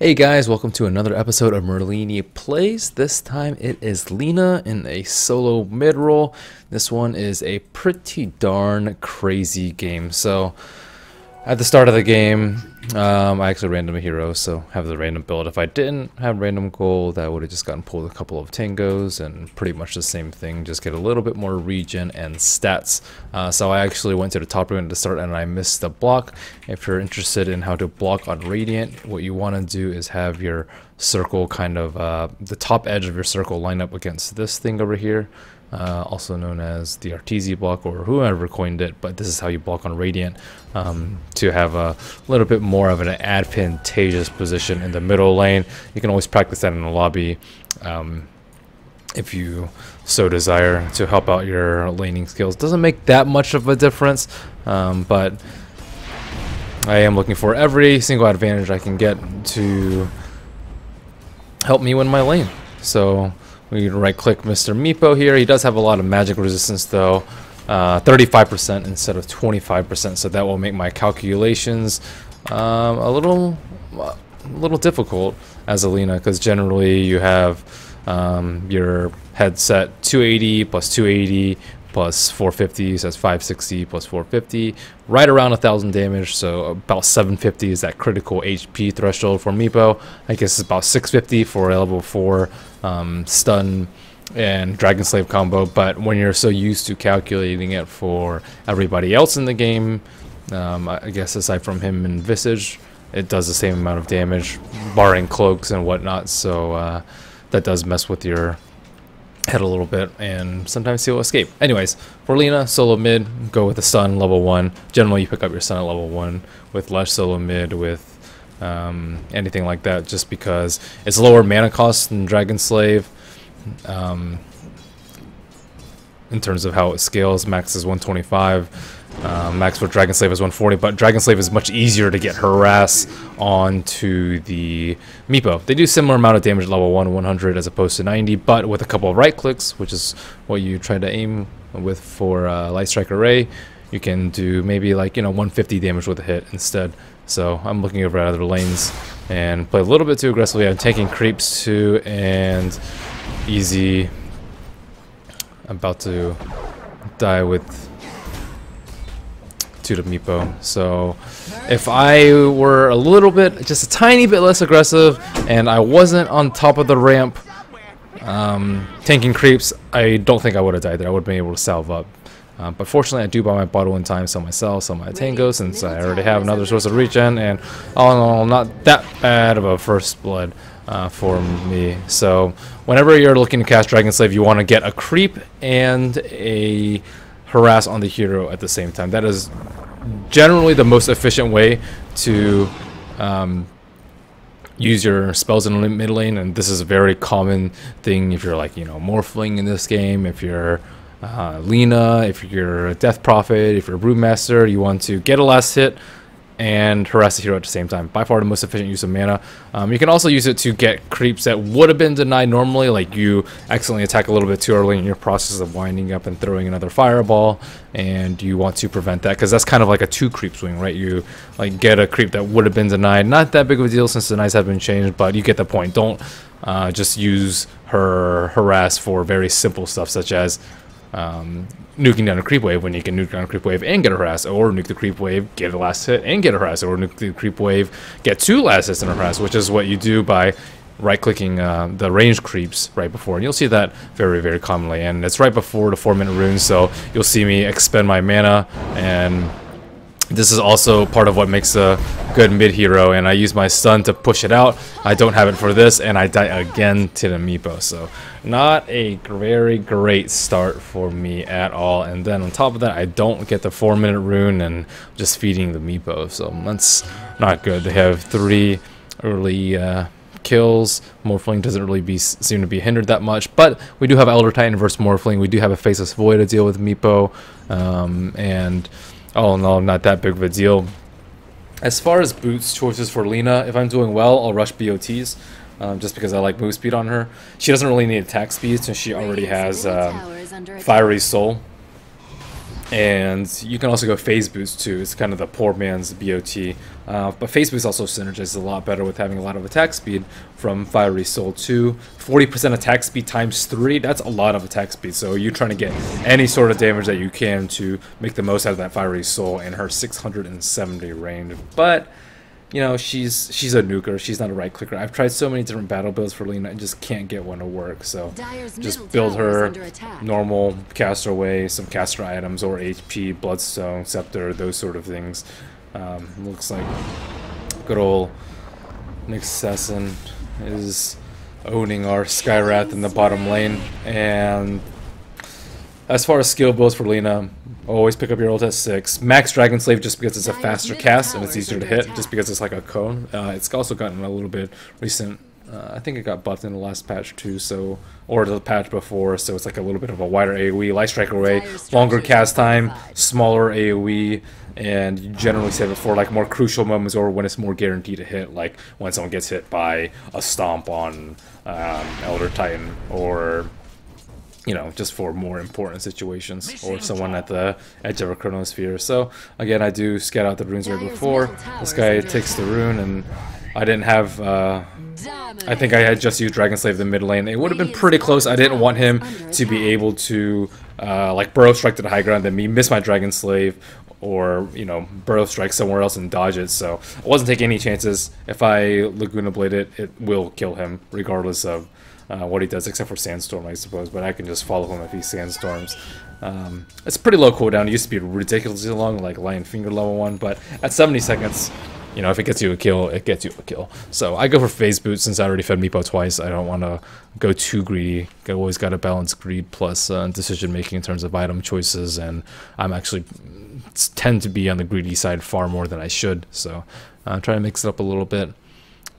Hey guys, welcome to another episode of Merlini Plays. This time it is Lina in a solo mid-roll. This one is a pretty darn crazy game. So at the start of the game, I actually random a hero, so have the random build. If I didn't have random gold, I would have just gotten pulled a couple of tangos and pretty much the same thing, just get a little bit more regen and stats. So I actually went to the top rune to start and I missed the block. If you're interested in how to block on Radiant, what you want to do is have your circle kind of, the top edge of your circle line up against this thing over here. Also known as the RTZ block or whoever coined it, but this is how you block on Radiant to have a little bit more of an advantageous position in the middle lane. You can always practice that in the lobby if you so desire to help out your laning skills. Doesn't make that much of a difference, but I am looking for every single advantage I can get to help me win my lane. So we right click Mr. Meepo here. He does have a lot of magic resistance though, 35% instead of 25%, so that will make my calculations a little difficult as a Lina, because generally you have your headset 280 plus 280 plus 450, so that's 560 plus 450, right around 1,000 damage, so about 750 is that critical HP threshold for Meepo. I guess it's about 650 for a level 4 stun and Dragon Slave combo, but when you're so used to calculating it for everybody else in the game, I guess aside from him and Visage, it does the same amount of damage, barring cloaks and whatnot, so that does mess with your head a little bit, and sometimes he'll escape. Anyways, for Lina, solo mid, go with the stun level 1. Generally, you pick up your stun at level 1 with less solo mid, with anything like that, just because it's lower mana cost than Dragon Slave. In terms of how it scales, max is 125. Max for Dragon Slave is 140, but Dragon Slave is much easier to get harass onto the Meepo. They do similar amount of damage at level 1, 100 as opposed to 90, but with a couple of right clicks, which is what you try to aim with for Light Strike Array, you can do maybe like 150 damage with a hit instead. So I'm looking over at other lanes and play a little bit too aggressively. I'm taking creeps too, and easy. About to die with to the Meepo. So if I were a little bit, just a tiny bit less aggressive, and I wasn't on top of the ramp tanking creeps, I don't think I would have died there. I would have been able to salve up. But fortunately, I do buy my bottle in time, sell myself, sell my tango, since I already have another source of regen, and all in all, not that bad of a first blood for me. So whenever you're looking to cast Dragon Slave, you want to get a creep and a harass on the hero at the same time. That is generally the most efficient way to use your spells in the mid lane, and this is a very common thing if you're like Morphling in this game, if you're Lina, if you're a Death Prophet, if you're a Brewmaster, you want to get a last hit and harass the hero at the same time. By far the most efficient use of mana. You can also use it to get creeps that would have been denied normally, like you accidentally attack a little bit too early in your process of winding up and throwing another fireball, and you want to prevent that, because that's kind of like a 2 creep swing, right? You like get a creep that would have been denied. Not that big of a deal since the denies have been changed, but you get the point. Don't just use her harass for very simple stuff such as nuking down a creep wave, when you can nuke down a creep wave and get a harass, or nuke the creep wave, get a last hit and get a harass, or nuke the creep wave, get 2 last hits and a harass, which is what you do by right-clicking the ranged creeps right before. And you'll see that very, very commonly, and it's right before the 4-minute rune, so you'll see me expend my mana, and this is also part of what makes a good mid hero, and I use my stun to push it out. I don't have it for this, and I die again to the Meepo, so not a very great start for me at all. And then on top of that, I don't get the 4-minute rune and just feeding the Meepo, so that's not good. They have 3 early kills. Morphling doesn't really seem to be hindered that much, but we do have Elder Titan versus Morphling. We do have a Faceless Void to deal with Meepo, and oh no, not that big of a deal. As far as boots choices for Lina, if I'm doing well, I'll rush BOTs, just because I like move speed on her. She doesn't really need attack speed since she already has Fiery Soul. And you can also go phase boost too. It's kind of the poor man's BOT. But phase boost also synergizes a lot better with having a lot of attack speed from Fiery Soul 2. 40% attack speed times 3, that's a lot of attack speed. So you're trying to get any sort of damage that you can to make the most out of that Fiery Soul and her 670 range. But you know, she's a nuker. She's not a right clicker. I've tried so many different battle builds for Lina and just can't get one to work. So just build her normal caster away, some caster items, or HP, Bloodstone, Scepter, those sort of things. Looks like good old Nick Sesson is owning our Skywrath in the bottom lane. And as far as skill builds for Lina, always pick up your ult at 6. Max Dragon Slave just because it's a faster cast and it's easier to hit, just because it's like a cone. It's also gotten a little bit recent. I think it got buffed in the last patch too, so, or the patch before, so it's like a little bit of a wider AoE, light strike away, longer cast time, smaller AoE, and you generally save it for like more crucial moments or when it's more guaranteed to hit, like when someone gets hit by a stomp on Elder Titan, or you know, just for more important situations, or someone at the edge of a chronosphere. So again, I do scout out the runes right before. This guy takes the rune, and I didn't have, I think I had just used Dragon Slave the mid lane. It would have been pretty close. I didn't want him to be able to like burrow strike to the high ground, then me miss my Dragon Slave, or, you know, burrow strike somewhere else and dodge it. So I wasn't taking any chances. If I Laguna Blade it, it will kill him regardless of what he does, except for Sandstorm, I suppose, but I can just follow him if he Sandstorms. It's a pretty low cooldown. It used to be ridiculously long, like Lion Finger level 1, but at 70 seconds, you know, if it gets you a kill, it gets you a kill. So I go for phase boot since I already fed Meepo twice. I don't want to go too greedy. I always got to balance greed plus decision making in terms of item choices, and I'm actually tend to be on the greedy side far more than I should. So I'm trying to mix it up a little bit,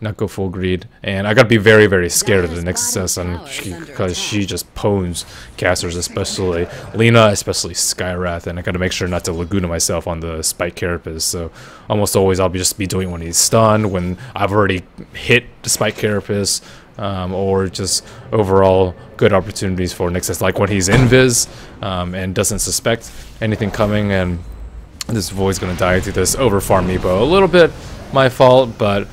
not go full greed. And I gotta be very, very scared of the Nexus, because she just pwns casters, especially Lina, especially Skywrath, and I gotta make sure not to Laguna myself on the Spike Carapace. So almost always I'll just be doing it when he's stunned, when I've already hit the Spike Carapace, or just overall good opportunities for Nexus, like when he's invis and doesn't suspect anything coming, and this Void's gonna die to this overfarm Meepo. A little bit my fault, but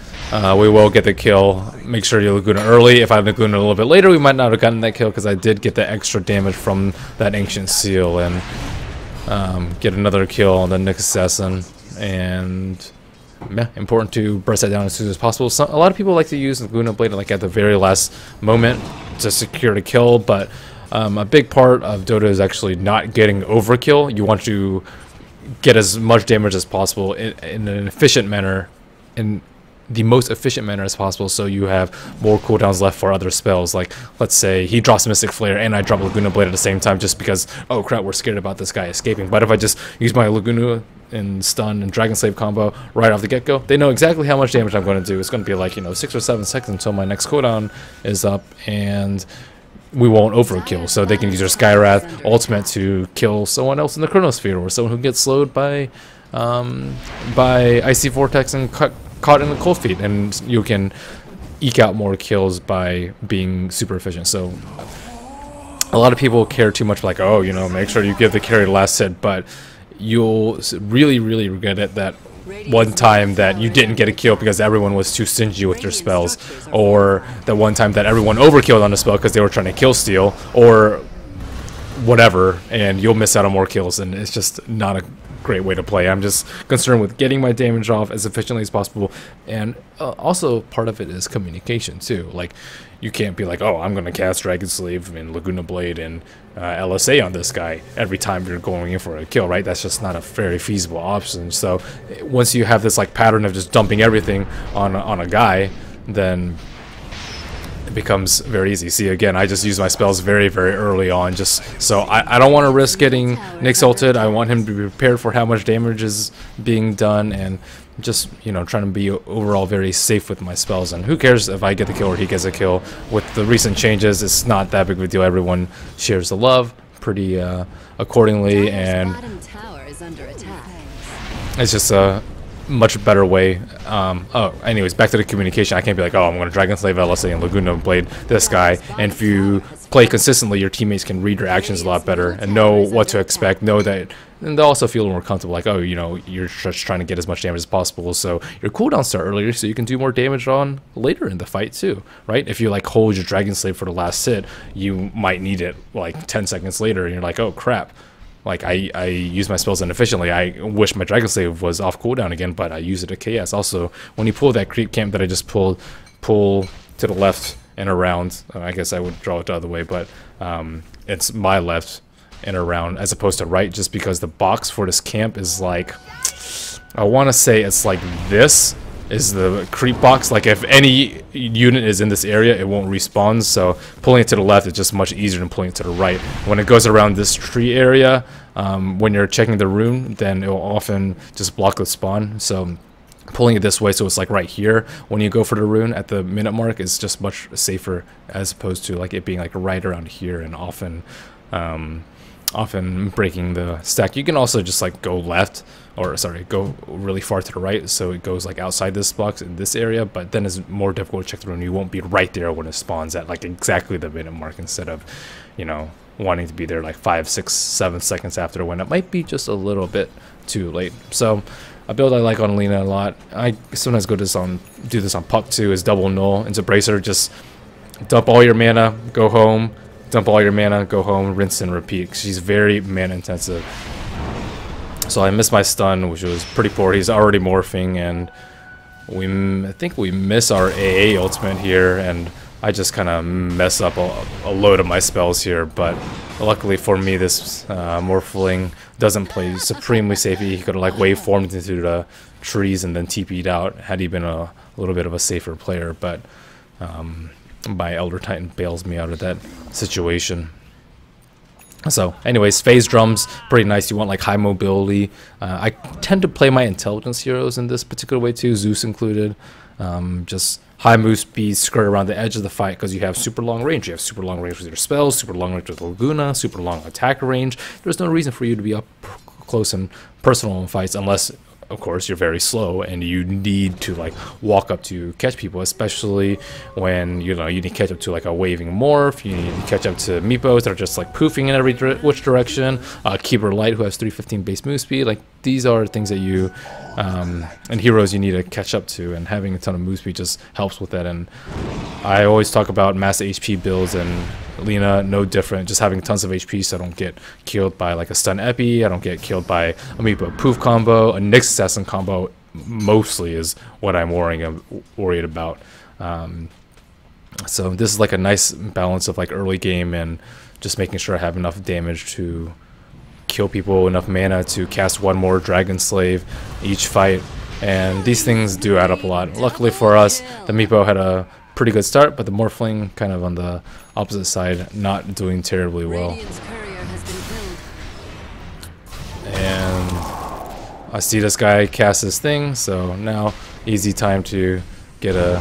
we will get the kill. Make sure you Laguna early. If I Laguna a little bit later, we might not have gotten that kill, because I did get the extra damage from that Ancient Seal, and get another kill on the Nick Assassin. And yeah, important to burst that down as soon as possible. A lot of people like to use Laguna Blade like at the very last moment to secure the kill, but a big part of Dota is actually not getting overkill. You want to get as much damage as possible in an efficient manner, in the most efficient manner as possible, so you have more cooldowns left for other spells. Like, let's say he drops Mystic Flare and I drop Laguna Blade at the same time, just because, oh crap, we're scared about this guy escaping. But if I just use my Laguna and stun and Dragon Slave combo right off the get-go, they know exactly how much damage I'm going to do. It's going to be like, you know, 6 or 7 seconds until my next cooldown is up, and we won't overkill. So they can use their Skywrath ultimate to kill someone else in the Chronosphere, or someone who gets slowed by Icy Vortex and caught in the cold feet, and you can eke out more kills by being super efficient. So a lot of people care too much, like, oh, you know, make sure you give the carry the last hit, but you'll really, really regret it that one time that you didn't get a kill because everyone was too stingy with their spells, or the one time that everyone overkilled on a spell because they were trying to kill steal, or whatever, and you'll miss out on more kills, and it's just not a great way to play. I'm just concerned with getting my damage off as efficiently as possible, and also part of it is communication too. Like, you can't be like, oh, I'm gonna cast Dragon Slave and Laguna Blade and LSA on this guy every time you're going in for a kill, right? That's just not a very feasible option. So once you have this like pattern of just dumping everything on a guy, then it becomes very easy. See, again, I just use my spells very, very early on, just so I don't want to risk getting Nyx ulted. I want him to be prepared for how much damage is being done, and just, you know, trying to be overall very safe with my spells. And who cares if I get the kill or he gets a kill? With the recent changes, it's not that big of a deal. Everyone shares the love pretty accordingly, and it's just much better way. Oh, anyways, back to the communication. I can't be like, oh, I'm going to Dragon Slave LSA and Laguna Blade this guy. And if you play consistently, your teammates can read your actions a lot better and know what to expect. Know that, and they'll also feel more comfortable. Like, oh, you know, you're just trying to get as much damage as possible. So your cooldowns start earlier, so you can do more damage on later in the fight too, right? If you like hold your Dragon Slave for the last hit, you might need it like 10 seconds later, and you're like, oh crap. Like, I use my spells inefficiently. I wish my Dragon Slave was off cooldown again, but I use it at KS. Also, when you pull that creep camp that I just pulled, pull to the left and around. I guess I would draw it the other way, but it's my left and around as opposed to right, just because the box for this camp is like, I want to say it's like this is the creep box. Like, if any unit is in this area, it won't respawn, so pulling it to the left is just much easier than pulling it to the right. When it goes around this tree area, when you're checking the rune, then it will often just block the spawn. So pulling it this way, so it's like right here when you go for the rune at the minute mark, is just much safer as opposed to like it being like right around here and often breaking the stack. You can also just like go left, or sorry, go really far to the right, so it goes like outside this box in this area, but then it's more difficult to check the rune. You won't be right there when it spawns at like exactly the minute mark, instead of, you know, wanting to be there like 5, 6, 7 seconds after, when it might be just a little bit too late. So a build I like on Lina a lot, I sometimes do this on Puck too, is double null into Bracer. Just dump all your mana, go home, dump all your mana, go home, rinse and repeat. She's very mana intensive. So I missed my stun, which was pretty poor. He's already morphing, and I think we miss our AA ultimate here, and I just kind of mess up a load of my spells here. But luckily for me, this Morphling doesn't play supremely safe. He could have like waveformed into the trees and then TP'd out had he been a little bit of a safer player. But my Elder Titan bails me out of that situation. So anyways, phase drums, pretty nice. You want like high mobility. I tend to play my intelligence heroes in this particular way too, Zeus included. Just high move speed, skirt around the edge of the fight, because you have super long range. You have super long range with your spells, super long range with Laguna, super long attack range. There's no reason for you to be up close and personal in fights, unless of course you're very slow and you need to like walk up to catch people, especially when you need to catch up to like a waving morph. You need to catch up to Meepos that are just like poofing in every which direction. Keeper Light, who has 315 base move speed. Like, these are things that you and heroes you need to catch up to, and having a ton of move speed just helps with that. And I always talk about mass HP builds, and Lina no different, just having tons of HP so I don't get killed by like a stun epi, I don't get killed by a Meepo poof combo. A Nyx assassin combo mostly is what I'm worried about. So this is like a nice balance of like early game and just making sure I have enough damage to kill people, enough mana to cast one more Dragon Slave each fight, and these things do add up a lot. Luckily for us, the Meepo had a pretty good start, but the Morphling kind of on the opposite side, not doing terribly well. And I see this guy cast his thing, so now easy time to get a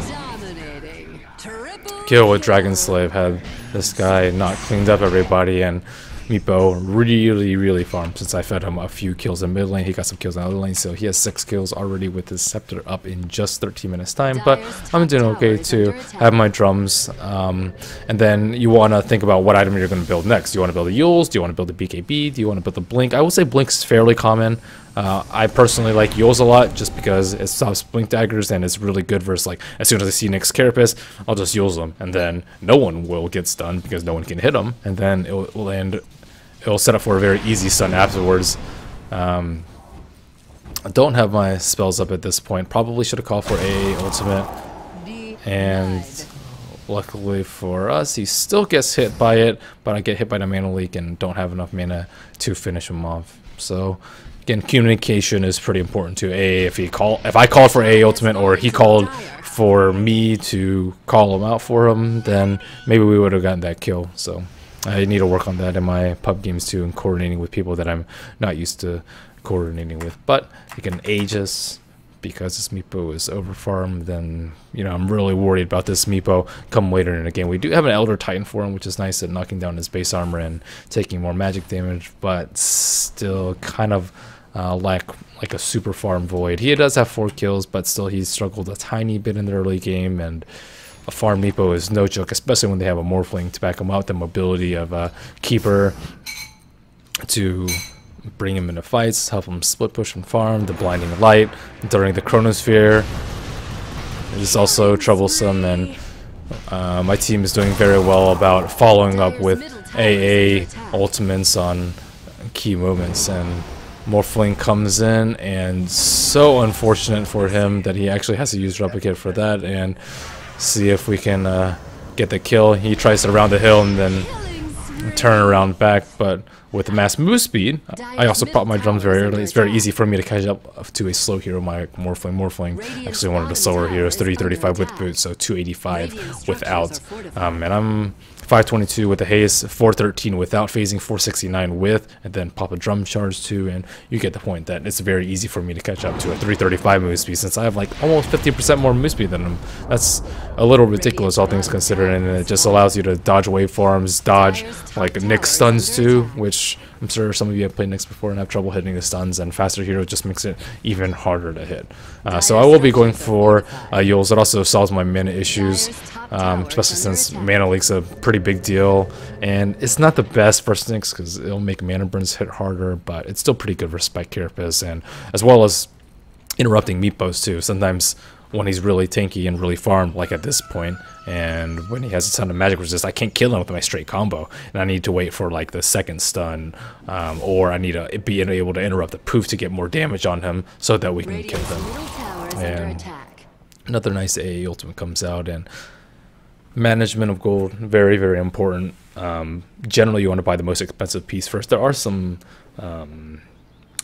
kill with Dragon Slave. Had this guy not cleaned up everybody, and Meepo really farmed since I fed him a few kills in mid lane. He got some kills in the other lane, so he has 6 kills already with his Scepter up in just 13 minutes time. But I'm doing okay to have my drums. And then you want to think about what item you're going to build next. Do you want to build the Yules? Do you want to build the BKB? Do you want to build the Blink? I will say Blink is fairly common. I personally like Yules a lot just because it stops Blink daggers, and it's really good versus like as soon as I see Nyx Carapace, I'll just Yules them, and then no one will get stunned because no one can hit them, and then it will land. It'll set up for a very easy stun afterwards. I don't have my spells up at this point. Probably should have called for a ultimate. And luckily for us, he still gets hit by it, but I get hit by the mana leak and don't have enough mana to finish him off. So again, communication is pretty important to AA. If I called for AA ultimate, or he called for me to call him out for him, then maybe we would have gotten that kill. So I need to work on that in my pub games too, and coordinating with people that I'm not used to coordinating with. But you can Aegis, because this Meepo is overfarmed, then I'm really worried about this Meepo come later in the game. We do have an Elder Titan for him, which is nice at knocking down his base armor and taking more magic damage, but still kind of like a super farm void. He does have 4 kills, but still he's struggled a tiny bit in the early game, and a farm Meepo is no joke, especially when they have a Morphling to back him up. The mobility of a Keeper to bring him into fights, help him split push and farm, the blinding light during the Chronosphere is also troublesome, and my team is doing very well about following up with AA ultimates on key moments, and Morphling comes in, and so unfortunate for him that he actually has to use Replicate for that, and see if we can get the kill. He tries to round the hill and then turn around back, but with the mass move speed, I also pop my drums very early. It's very easy for me to catch up to a slow hero, my Morphling. Actually one of the slower heroes, 335 with boots, so 285 without. And I'm 522 with the haze, 413 without phasing, 469 with, and then pop a drum charge too, and you get the point that it's very easy for me to catch up to a 335 move speed, since I have like almost 50% more move speed than him. That's a little ridiculous, all things considered, and it just allows you to dodge waveforms, dodge like Nyx stuns too, which I'm sure some of you have played Nyx before and have trouble hitting the stuns, and faster hero just makes it even harder to hit. So I will be going for Yules. It also solves my mana issues, especially since mana leak's a pretty big deal, and it's not the best versus Nyx because it'll make mana burns hit harder, but it's still pretty good for spec carapace, and as well as interrupting Meepos too. Sometimes when he's really tanky and really farmed, like at this point, and when he has a ton of magic resist, I can't kill him with my straight combo, and I need to wait for like the second stun, or I need to be able to interrupt the poof to get more damage on him so that we can kill him. And another nice AA ultimate comes out, and management of gold, very, very important. Generally, you want to buy the most expensive piece first. There are some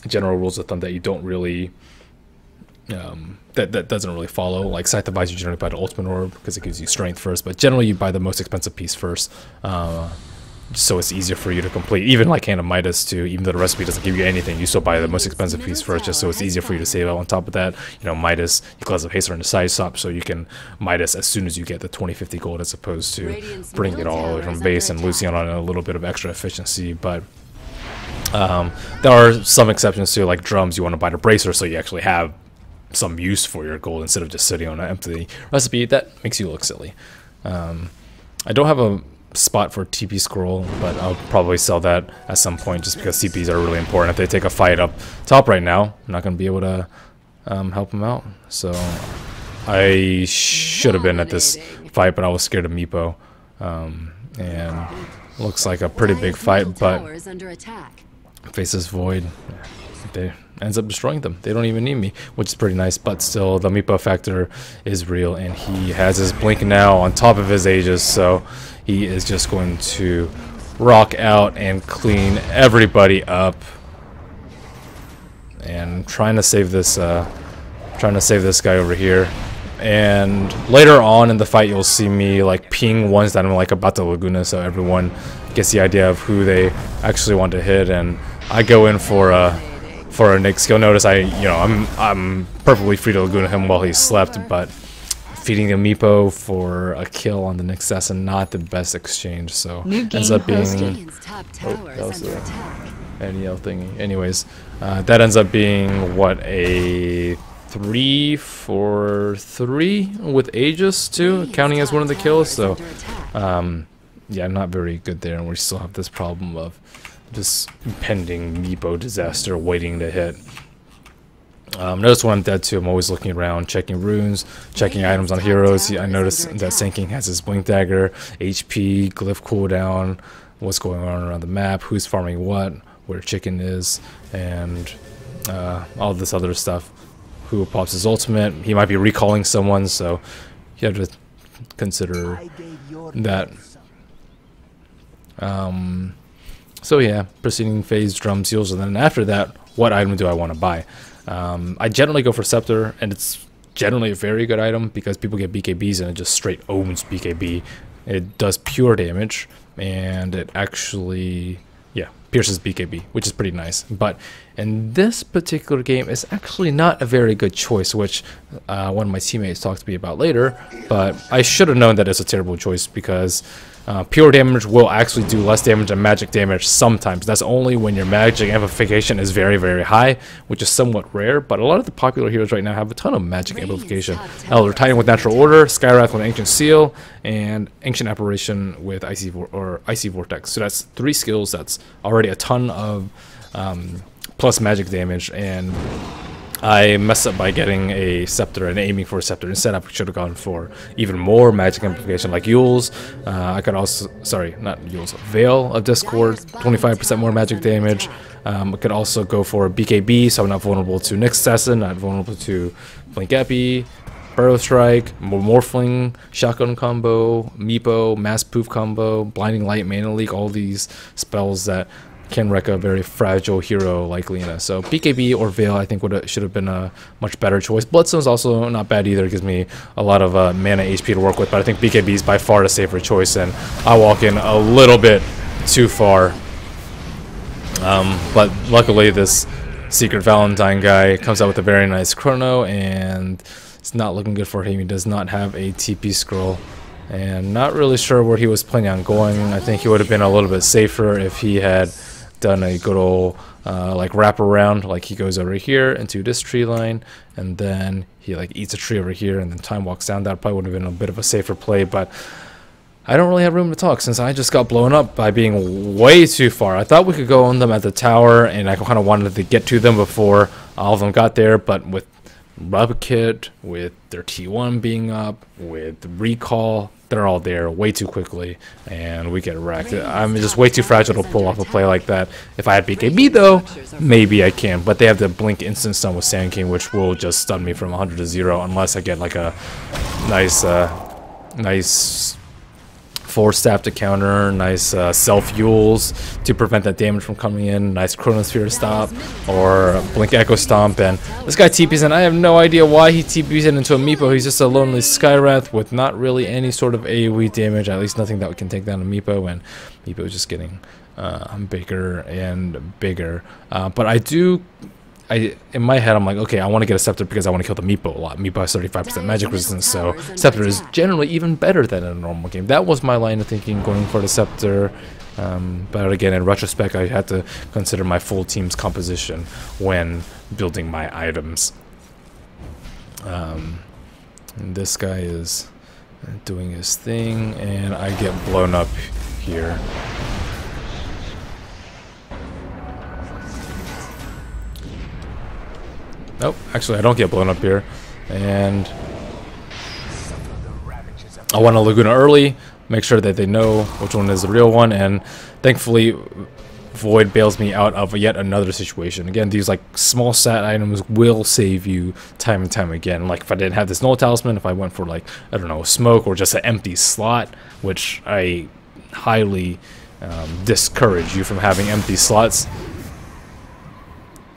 general rules of thumb that you don't really that doesn't really follow. Like Scythe of Ice, you generally buy the ultimate orb because it gives you strength first, but generally you buy the most expensive piece first, so it's easier for you to complete. Even like Hand of Midas too, even though the recipe doesn't give you anything, you still buy the most expensive piece first, just so it's easier for you to save out. On top of that, you know, Midas, you Claws of Haste are in the side swap, so you can Midas as soon as you get the 20-50 gold, as opposed to bringing it all the way from base and losing on a little bit of extra efficiency. But there are some exceptions too, like drums. You want to buy the bracer so you actually have some use for your gold instead of just sitting on an empty recipe. That makes you look silly. I don't have a spot for TP scroll, but I'll probably sell that at some point just because CPs are really important. If they take a fight up top right now, I'm not going to be able to help them out. So I should have been at this fight, but I was scared of Meepo. And looks like a pretty big fight, but faces void. They ends up destroying them. They don't even need me, which is pretty nice, but still the Meepo factor is real, and he has his blink now on top of his Aegis, so he is just going to rock out and clean everybody up. And trying to save this guy over here. And later on in the fight, you'll see me like ping ones that I'm like about to Laguna, so everyone gets the idea of who they actually want to hit, and I go in for a Nyx. You'll notice I'm perfectly free to Laguna him while he slept, but feeding a Meepo for a kill on the Nyx assassin, not the best exchange, so ends up being that was the NEL thingy. Anyways, that ends up being what, a 3-4-3 with Aegis too, counting as one of the kills. So yeah, not very good there, and we still have this problem of this pending Meepo disaster waiting to hit. Notice when I'm dead too, I'm always looking around, checking runes, checking items on heroes. I noticed that Sanking has his blink dagger, HP, glyph cooldown, what's going on around the map, who's farming what, where chicken is, and all this other stuff. Who pops his ultimate? He might be recalling someone, so you have to consider that. So yeah, proceeding phase, drum, seals, and then after that, what item do I want to buy? I generally go for Scepter, and it's generally a very good item because people get BKBs and it just straight owns BKB. It does pure damage, and it actually, yeah, pierces BKB, which is pretty nice. But And this particular game is actually not a very good choice, which one of my teammates talked to me about later, but I should have known that it's a terrible choice because pure damage will actually do less damage than magic damage sometimes. That's only when your magic amplification is very, very high, which is somewhat rare, but a lot of the popular heroes right now have a ton of magic amplification. Elder Titan with Natural Order, Skywrath with Ancient Seal, and Ancient Apparition with Icy Vortex. So that's 3 skills, that's already a ton of plus magic damage, and I messed up by getting a Scepter and aiming for a Scepter. Instead, I should have gone for even more magic amplification like Yules. I could also, sorry, not Yules, Veil of Discord, 25% more magic damage. I could also go for BKB, so I'm not vulnerable to Nyx Assassin, not vulnerable to Blink Epi, Burrow Strike, Morphling, Shotgun combo, Meepo, Mass Poof combo, Blinding Light, Mana Leak, all these spells that can wreck a very fragile hero like Lina. So BKB or Veil I think should have been a much better choice. Bloodstone's also not bad either. It gives me a lot of mana HP to work with, but I think BKB is by far the safer choice, and I walk in a little bit too far. But luckily this Secret Valentine guy comes out with a very nice chrono, and it's not looking good for him. He does not have a TP scroll, and not really sure where he was planning on going. I think he would have been a little bit safer if he had done a good old like wrap around, like he goes over here into this tree line, and then he like eats a tree over here and then time walks down. That probably would have been a bit of a safer play, but I don't really have room to talk since I just got blown up by being way too far. I thought we could go on them at the tower, and I kind of wanted to get to them before all of them got there, but with Rub Kit, with their T1 being up, with the recall, they're all there way too quickly, and we get wrecked. I'm just way too fragile to pull off a play like that. If I had BKB though, maybe I can, but they have the blink instant stun with Sand King, which will just stun me from 100 to 0 unless I get like a nice nice 4-staff to counter, nice self-Yules to prevent that damage from coming in, nice Chronosphere stop, or Blink Echo Stomp. And this guy TPs in. I have no idea why he TPs in into a Meepo. He's just a lonely Skywrath with not really any sort of AoE damage, at least nothing that can take down a Meepo, and Meepo is just getting bigger and bigger. But in my head, I'm like, okay, I want to get a Scepter because I want to kill the Meepo a lot. Meepo has 35% magic resistance, so Scepter is generally even better than in a normal game. That was my line of thinking going for the Scepter. But again, in retrospect, I had to consider my full team's composition when building my items. And this guy is doing his thing, and I get blown up here. Nope, actually I don't get blown up here, and I want a Laguna early, make sure that they know which one is the real one, and thankfully Void bails me out of yet another situation. Again, these like small stat items will save you time and time again. Like if I didn't have this Null Talisman, if I went for like, I don't know, smoke or just an empty slot, which I highly discourage you from having empty slots.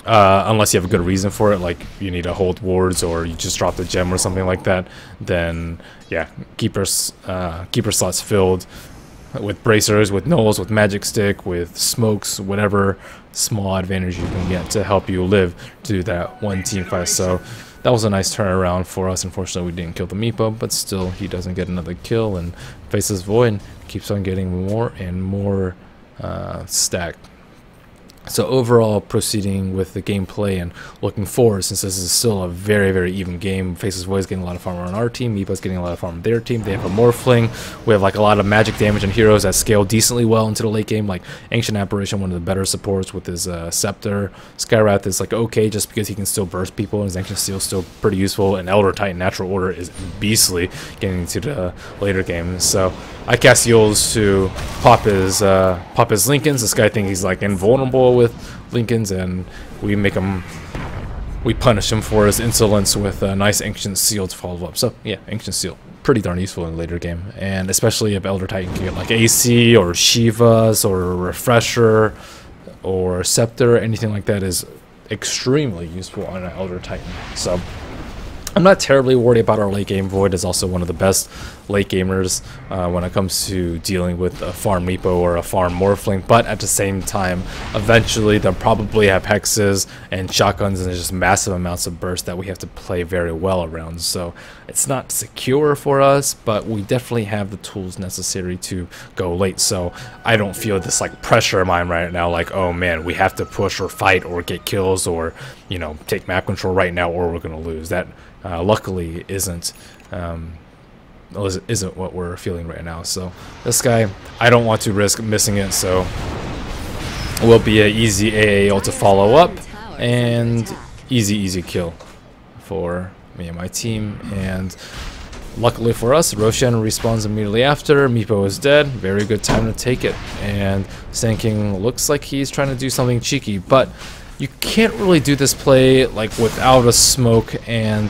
Unless you have a good reason for it, like you need to hold wards or you just drop the gem or something like that, then yeah, keeper slots filled with bracers, with nulls, with magic stick, with smokes, whatever small advantage you can get to help you live to that one team fight. So that was a nice turnaround for us. Unfortunately, we didn't kill the Meepo, but still he doesn't get another kill and faces Void, keeps on getting more and more stacked. So overall, proceeding with the gameplay and looking forward, since this is still a very, very even game. Faces Void is getting a lot of farm on our team. Meepo's getting a lot of farm on their team. They have a Morphling. We have like a lot of magic damage and heroes that scale decently well into the late game, like Ancient Apparition, one of the better supports with his Scepter. Skywrath is like okay just because he can still burst people, and his Ancient Steel is still pretty useful. And Elder Titan Natural Order is beastly getting into the later games. So I cast Yules to pop his Lincolns. This guy thinks he's like invulnerable with Lincolns, and we punish him for his insolence with a nice Ancient Seal to follow up. So yeah, Ancient Seal, pretty darn useful in the later game, and especially if Elder Titan can get like AC or Shivas or Refresher or Scepter, anything like that is extremely useful on an Elder Titan. So I'm not terribly worried about our late game. Void is also one of the best late gamers when it comes to dealing with a farm Meepo or a farm Morphling, but at the same time, eventually they'll probably have hexes and shotguns and just massive amounts of burst that we have to play very well around. So it's not secure for us, but we definitely have the tools necessary to go late. So I don't feel this like pressure in mind right now, like, oh man, we have to push or fight or get kills or, you know, take map control right now or we're gonna lose. That luckily isn't what we're feeling right now. So this guy, I don't want to risk missing it, so it will be an easy AAL to follow up and easy kill for me and my team. And luckily for us, Roshan respawns immediately after. Meepo is dead. Very good time to take it. And Sand King looks like he's trying to do something cheeky, but you can't really do this play like without a smoke, and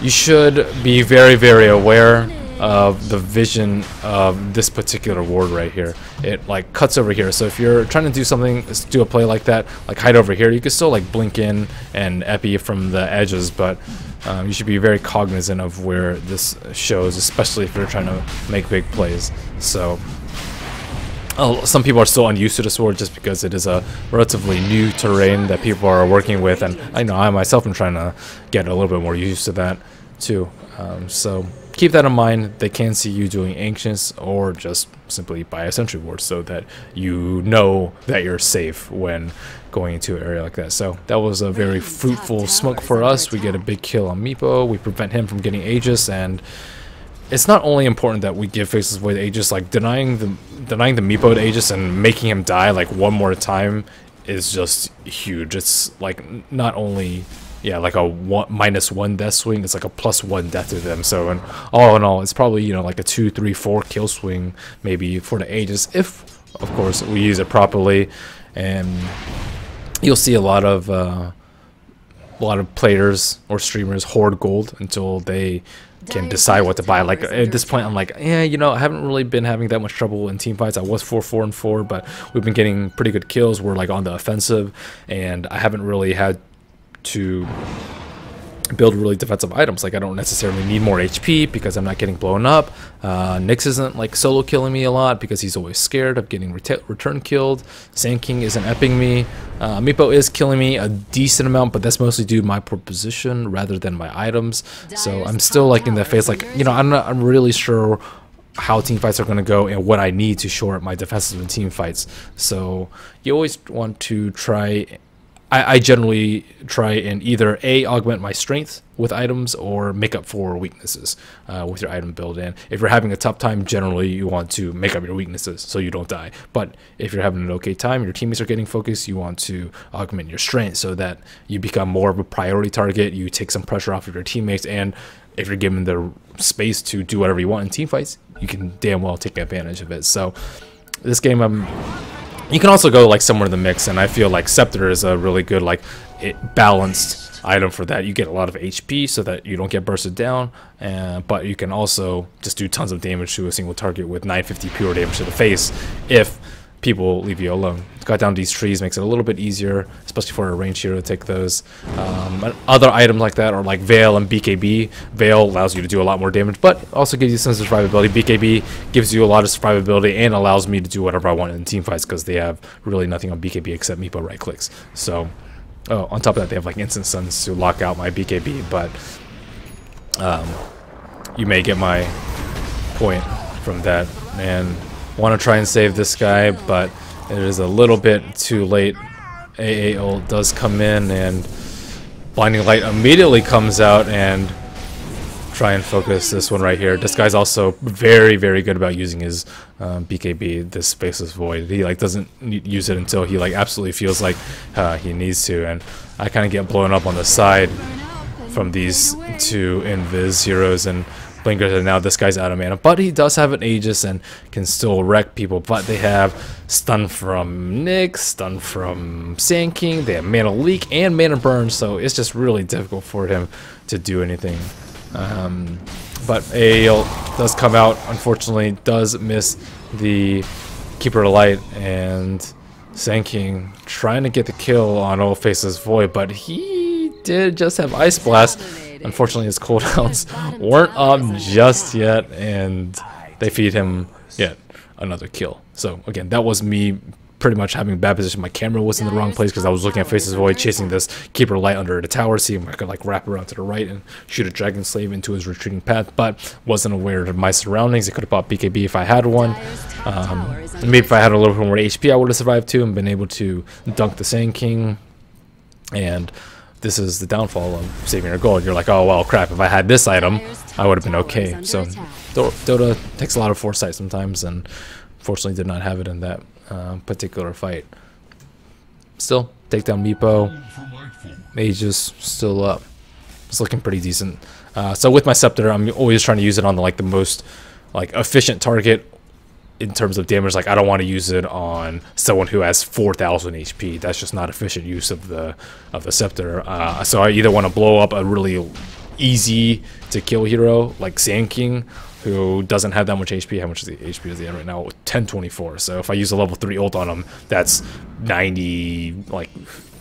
you should be very aware of the vision of this particular ward right here. It like cuts over here, so if you're trying to do something, do a play like that, like hide over here, you can still like blink in and epi from the edges, but you should be very cognizant of where this shows, especially if you're trying to make big plays. So some people are still unused to this ward just because it is a relatively new terrain that people are working with, and I know I myself am trying to get a little bit more used to that too. So keep that in mind. They can see you doing Ancients or just simply buy a Sentry Ward so that you know that you're safe when going into an area like that. So that was a very fruitful smoke for us. We get a big kill on Meepo. We prevent him from getting Aegis, and it's not only important that we give Faceless Void Aegis, like denying the Meepo to Aegis and making him die like one more time is just huge. It's like not only like a -1 death swing, it's like a +1 death to them. So in all, it's probably, you know, like a 2, 3, 4 kill swing maybe for the Aegis if, of course, we use it properly. And you'll see a lot of players or streamers hoard gold until they can decide what to buy. Like at this point, I'm like, yeah, you know, I haven't really been having that much trouble in team fights. I was 4-4-4, but we've been getting pretty good kills. We're like on the offensive, and I haven't really had to build really defensive items. Like I don't necessarily need more HP because I'm not getting blown up. Nyx isn't like solo killing me a lot because he's always scared of getting return killed. Sand King isn't epping me. Meepo is killing me a decent amount, but that's mostly due to my poor position rather than my items. So I'm still like in that phase, like, you know, I'm really sure how team fights are going to go and what I need to shore up my defenses in team fights. So you always want to try, I generally try and either augment my strength with items or make up for weaknesses with your item build. And if you're having a tough time, generally you want to make up your weaknesses so you don't die. But if you're having an okay time, your teammates are getting focused, you want to augment your strength so that you become more of a priority target, you take some pressure off of your teammates, and if you're given the space to do whatever you want in team fights, you can damn well take advantage of it. So this game, you can also go like somewhere in the mix, and I feel like Scepter is a really good like balanced item for that. You get a lot of HP so that you don't get bursted down, but you can also just do tons of damage to a single target with 950 pure damage to the face if people leave you alone. Cut down these trees makes it a little bit easier, especially for a range hero to take those. Other items like that are like Veil and BKB. Veil allows you to do a lot more damage, but also gives you some survivability. BKB gives you a lot of survivability and allows me to do whatever I want in team fights because they have really nothing on BKB except Meepo right clicks. So, on top of that, they have like instant stuns to lock out my BKB, but you may get my point from that. And want to try and save this guy, but it is a little bit too late. AA ult does come in, and Blinding Light immediately comes out and try and focus this one right here. This guy's also very good about using his BKB, this Faceless Void. He like doesn't use it until he like absolutely feels like he needs to, and I kind of get blown up on the side from these two invis heroes and blinkers, and now this guy's out of mana, but he does have an Aegis and can still wreck people. But they have stun from Nyx, stun from Sand King, they have mana leak and mana burn, so it's just really difficult for him to do anything. But AAL does come out, unfortunately does miss the Keeper of Light, and Sand King trying to get the kill on Old Faceless Void, but he did just have Ice Blast. unfortunately his cooldowns weren't up just yet, and they feed him yet another kill. So again, that was me pretty much having bad position. My camera was in the wrong place because I was looking at Faces Void, chasing this Keeper Light under the tower, seeing if I could like wrap around to the right and shoot a Dragon Slave into his retreating path, but wasn't aware of my surroundings. It could have popped BKB if I had one. Maybe if I had a little bit more HP, I would have survived too and been able to dunk the Sand King. And this is the downfall of saving your gold. You're like, oh well, crap, if I had this item, I would have been okay. So Dota takes a lot of foresight sometimes, and fortunately did not have it in that particular fight. Still, take down Meepo. Mages still up. It's looking pretty decent. So with my Scepter, I'm always trying to use it on the most efficient target in terms of damage. Like, I don't want to use it on someone who has 4,000 HP. That's just not efficient use of the Scepter. So I either want to blow up a really easy to kill hero like Sand King, who doesn't have that much HP. How much is the HP does he have right now? 1024. So if I use a level 3 ult on him, that's 90,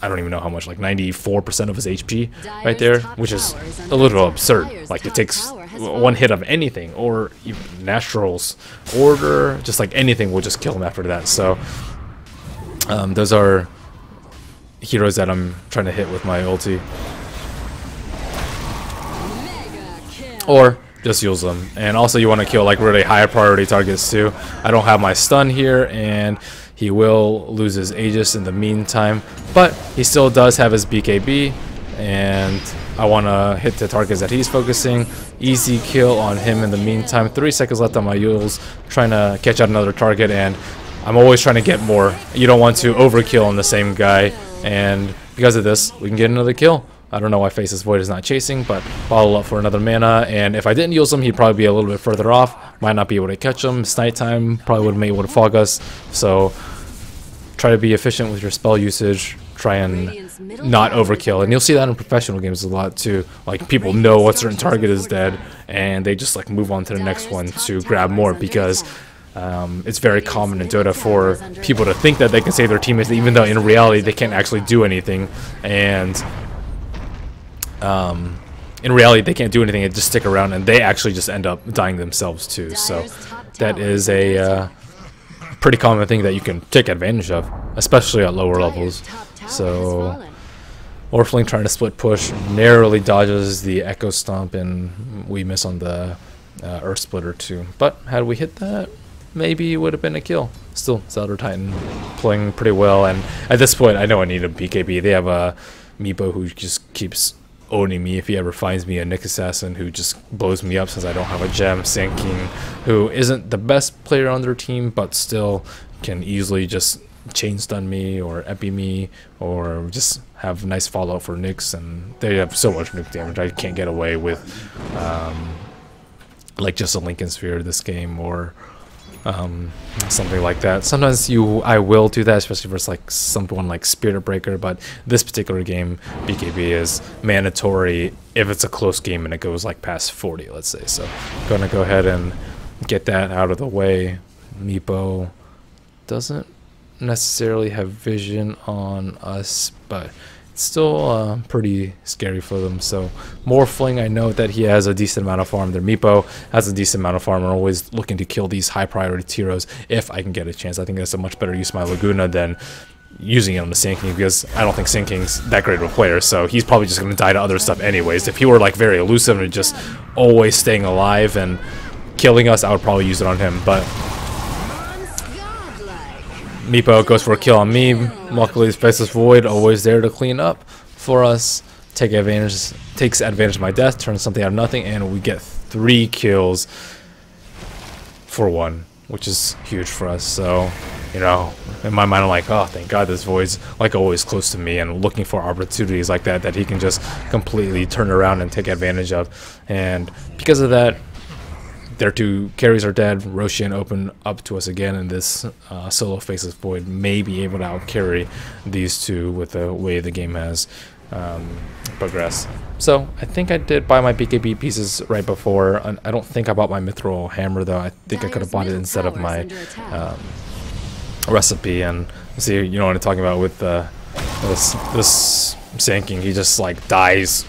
I don't even know how much, 94% of his HP right there, which is a little absurd. Like, it takes one hit of anything, or even Natural's Order, just anything will just kill him after that. So those are heroes that I'm trying to hit with my ulti. Or just use them. And also you want to kill really high priority targets too. I don't have my stun here, and he will lose his Aegis in the meantime, but he still does have his BKB, and I want to hit the targets that he's focusing. Easy kill on him in the meantime. 3 seconds left on my Yules, trying to catch out another target, and I'm always trying to get more. You don't want to overkill on the same guy, and because of this, we can get another kill. I don't know why Faces Void is not chasing, but follow up for another mana, and if I didn't use him, he'd probably be a little bit further off. Might not be able to catch him. It's nighttime, probably would have been able to fog us. So try to be efficient with your spell usage. Try and not overkill, and you'll see that in professional games a lot too. People know a certain target is dead, and they just move on to the next one to grab more, because it's very common in Dota for people to think that they can save their teammates, even though in reality they can't actually do anything. And in reality they can't do anything, they just stick around, and they actually just end up dying themselves too. So that is a pretty common thing that you can take advantage of, especially at lower levels. So Morphling trying to split push, narrowly dodges the Echo Stomp, and we miss on the Earth Splitter too. But had we hit that, maybe it would have been a kill. Still, Zelda Titan playing pretty well, and at this point I know I need a BKB. They have a Meepo who just keeps owning me. If he ever finds me a Nick Assassin who just blows me up since I don't have a gem. Sand King, who isn't the best player on their team, but still can easily just chain stun me or epi me, or just have nice follow-up for Nyx, and they have so much nuke damage. I can't get away with just a Lincoln Sphere this game, or something like that. Sometimes I will do that, especially for someone like Spirit Breaker, but this particular game BKB is mandatory if it's a close game and it goes past 40, let's say. So gonna go ahead and get that out of the way. Meepo doesn't necessarily have vision on us, but it's still pretty scary for them. So Morphling, I know that he has a decent amount of farm. Their Meepo has a decent amount of farm. I'm always looking to kill these high priority heroes if I can get a chance. I think that's a much better use of my Laguna than using it on the Sand King, because I don't think Sand King's that great of a player, so he's probably just going to die to other stuff anyways. If he were very elusive and just always staying alive and killing us, I would probably use it on him. But Meepo goes for a kill on me. Luckily, Faceless Void always there to clean up for us. Takes advantage of my death, turns something out of nothing, and we get 3 kills for 1, which is huge for us. So, in my mind, I'm oh, thank God this Void's always close to me and looking for opportunities like that he can just completely turn around and take advantage of. And because of that, their 2 carries are dead. Roshan opened up to us again, and this solo Faceless Void may be able to outcarry these 2 with the way the game has progressed. So I think I did buy my BKB pieces right before. I don't think I bought my Mithril Hammer though. I think I could have bought it instead of my recipe. And see, you know what I'm talking about with this Sand King. He just dies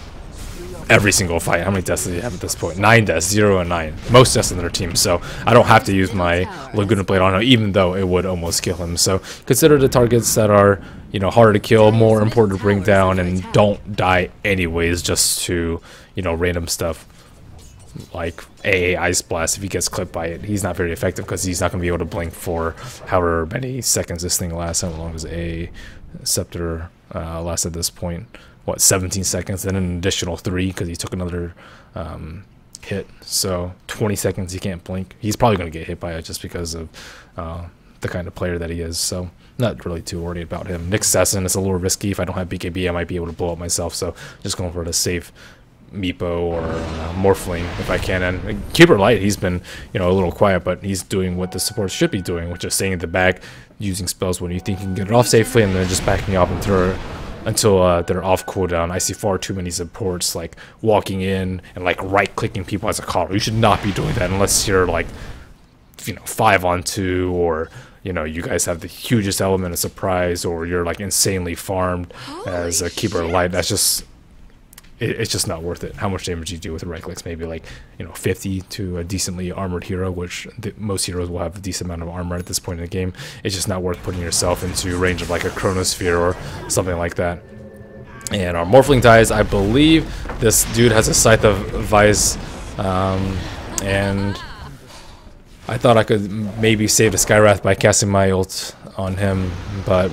every single fight. How many deaths do you have at this point? 9 deaths, 0 and 9. Most deaths in their team, so I don't have to use my Laguna Blade on him, even though it would almost kill him. So consider the targets that are, you know, harder to kill, more important to bring down, and don't die anyways just to, you know, random stuff. Like AA Ice Blast, if he gets clipped by it, he's not very effective because he's not going to be able to blink for however many seconds this thing lasts. How long does a Scepter last at this point? What, 17 seconds, then an additional 3 because he took another hit. So 20 seconds he can't blink. He's probably going to get hit by it just because of the kind of player that he is. So not really too worried about him. Nyx Assassin is a little risky. If I don't have BKB, I might be able to blow up myself. So just going for the safe Meepo or Morphling if I can. And Keeper Light, he's been, you know, a little quiet, but he's doing what the support should be doing, which is staying in the back, using spells when you think you can get it off safely, and then just backing up until they're off cooldown. I see far too many supports like walking in and like right-clicking people as a caller. You should not be doing that unless you're like, you know, 5-on-2, or you know, you guys have the hugest element of surprise, or you're like insanely farmed as a Keeper Light. That's just, it's just not worth it. How much damage you do with right clicks? Maybe like, you know, 50 to a decently armored hero, which most heroes will have a decent amount of armor at this point in the game. It's just not worth putting yourself into range of like a Chronosphere or something like that. And our Morphling dies. I believe this dude has a Scythe of Vice, and I thought I could maybe save a Skywrath by casting my ult on him, but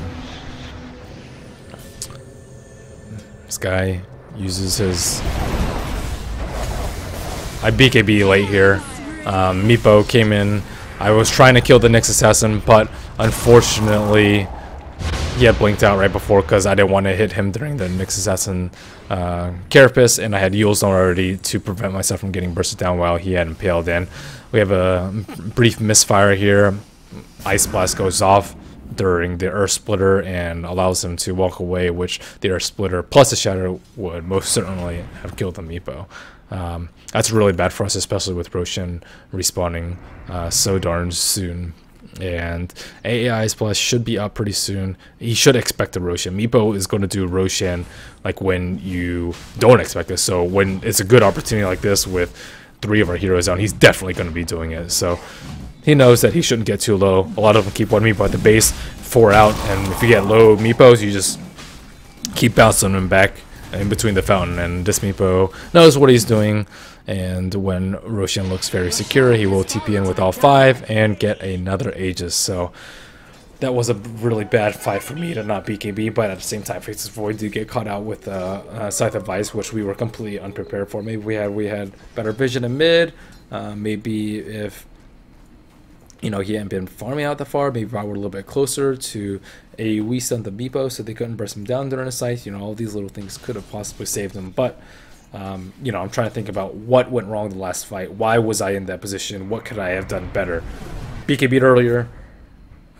this guy uses his... I BKB late here. Meepo came in. I was trying to kill the Nyx Assassin, but unfortunately he had blinked out right before because I didn't want to hit him during the Nyx Assassin Carapace, and I had Eul's already to prevent myself from getting bursted down while he had impaled in. We have a brief misfire here. Ice Blast goes off during the Earth Splitter and allows him to walk away, which the Earth Splitter plus the Shatter would most certainly have killed the Meepo. That's really bad for us, especially with Roshan respawning so darn soon. And AI Ice Blast should be up pretty soon. He should expect a Roshan. Meepo is going to do Roshan like when you don't expect it. So when it's a good opportunity like this with 3 of our heroes down, he's definitely going to be doing it. So he knows that he shouldn't get too low. A lot of them keep 1 Meepo at the base, 4 out, and if you get low Meepos, you just keep bouncing them back in between the fountain. And this Meepo knows what he's doing, and when Roshan looks very secure, he will TP in with all 5 and get another Aegis. So that was a really bad fight for me to not BKB, but at the same time, Faceless Void did get caught out with Scythe of Vice, which we were completely unprepared for. Maybe we had better vision in mid. Maybe if, you know, he hadn't been farming out that far, maybe I were a little bit closer to AoE stun the Meepo so they couldn't burst him down during a scythe. You know, all these little things could have possibly saved him. But, you know, I'm trying to think about what went wrong the last fight. Why was I in that position? What could I have done better? BKB'd earlier.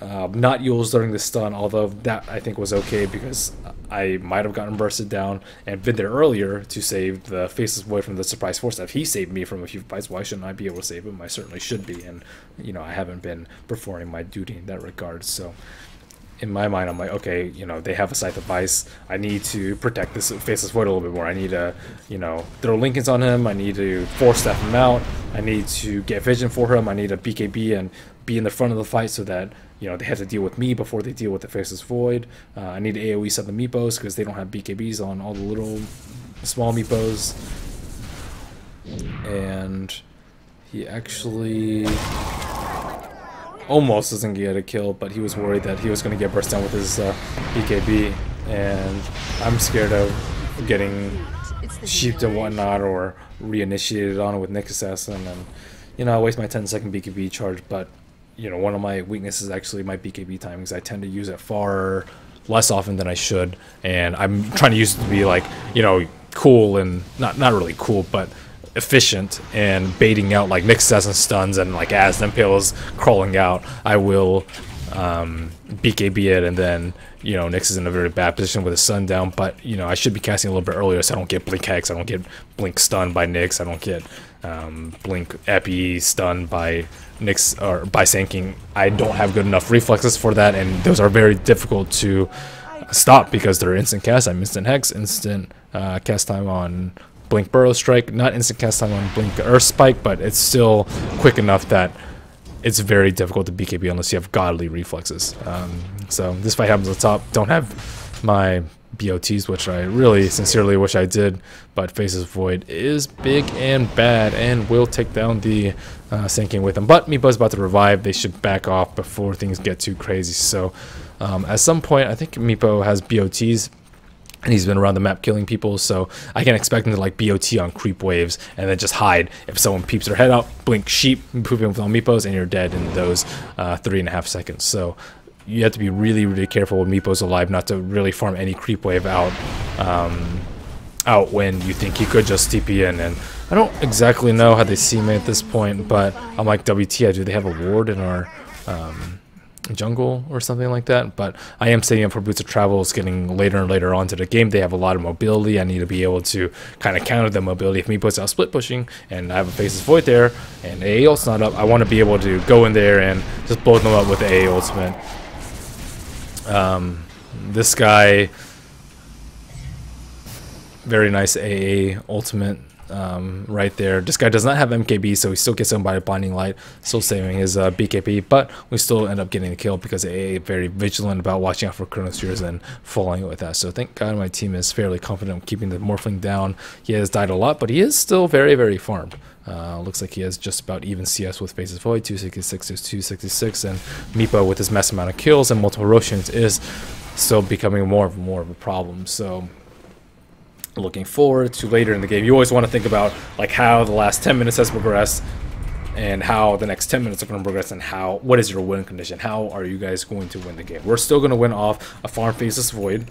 Not Eul's during the stun, although that I think was okay because I might have gotten bursted down and been there earlier to save the Faceless Void from the surprise force. If he saved me from a few fights, why shouldn't I be able to save him? I certainly should be, and you know, I haven't been performing my duty in that regard. So in my mind, I'm like, okay, you know, they have a Scythe of Vice. I need to protect this Faceless Void a little bit more. I need to, you know, throw Lincolns on him. I need to force staff him out. I need to get vision for him. I need a BKB and be in the front of the fight so that, you know, they have to deal with me before they deal with the Faceless Void. I need to AoE set the Meepos because they don't have BKBs on all the little small Meepos. And he actually almost doesn't get a kill, but he was worried that he was going to get burst down with his BKB. And I'm scared of getting sheeped and whatnot or reinitiated on with Nyx Assassin. And, you know, I waste my 10-second BKB charge, but you know, one of my weaknesses is actually my BKB time because I tend to use it far less often than I should, and I'm trying to use it to be like, you know, cool and not really cool, but efficient and baiting out like Nyx Assassin stuns, and like as Impale's crawling out, I will BKB it, and then, you know, Nyx is in a very bad position with his sun down, but you know, I should be casting a little bit earlier so I don't get blink hex, I don't get blink stun by Nyx, I don't get blink epi stun by Nyx or by Sanking. I don't have good enough reflexes for that, and those are very difficult to stop because they're instant cast. I'm instant hex, instant cast time on Blink Burrow Strike, not instant cast time on Blink Earth Spike, but it's still quick enough that it's very difficult to BKB unless you have godly reflexes. So this fight happens at the top. Don't have my BOTs, which I really sincerely wish I did, but Faces Void is big and bad and will take down the sinking with them. But Meepo's about to revive. They should back off before things get too crazy. So at some point, I think Meepo has BOTs, and he's been around the map killing people, so I can expect him to like BOT on creep waves and then just hide. If someone peeps their head out, blink sheep, poop him with all Meepos, and you're dead in those 3.5 seconds. So you have to be really, really careful when Meepo's alive not to really farm any creep wave out when you think he could just TP in. And I don't exactly know how they see me at this point, but I'm like, WTI, do they have a ward in our jungle or something like that? But I am setting up for Boots of Travel. It's getting later and later on to the game. They have a lot of mobility. I need to be able to kind of counter the mobility. If Meepo's out split pushing and I have a Faceless Void there and AA ult's not up, I want to be able to go in there and just blow them up with the AA ultimate. This guy, very nice AA ultimate right there. This guy does not have MKB, so he still gets him by a Blinding Light, still saving his BKB, but we still end up getting the kill because AA very vigilant about watching out for Chronospheres and following with that. So thank God my team is fairly confident keeping the Morphling down. He has died a lot, but he is still very, very farmed. Looks like he has just about even CS with Faces Void, 266 is 266, and Meepo with his massive amount of kills and multiple Roshans is still becoming more of a problem. So looking forward to later in the game, you always want to think about like how the last 10 minutes has progressed and how the next 10 minutes are going to progress, and what is your win condition, how are you guys going to win the game. We're still going to win off a farm Faceless Void,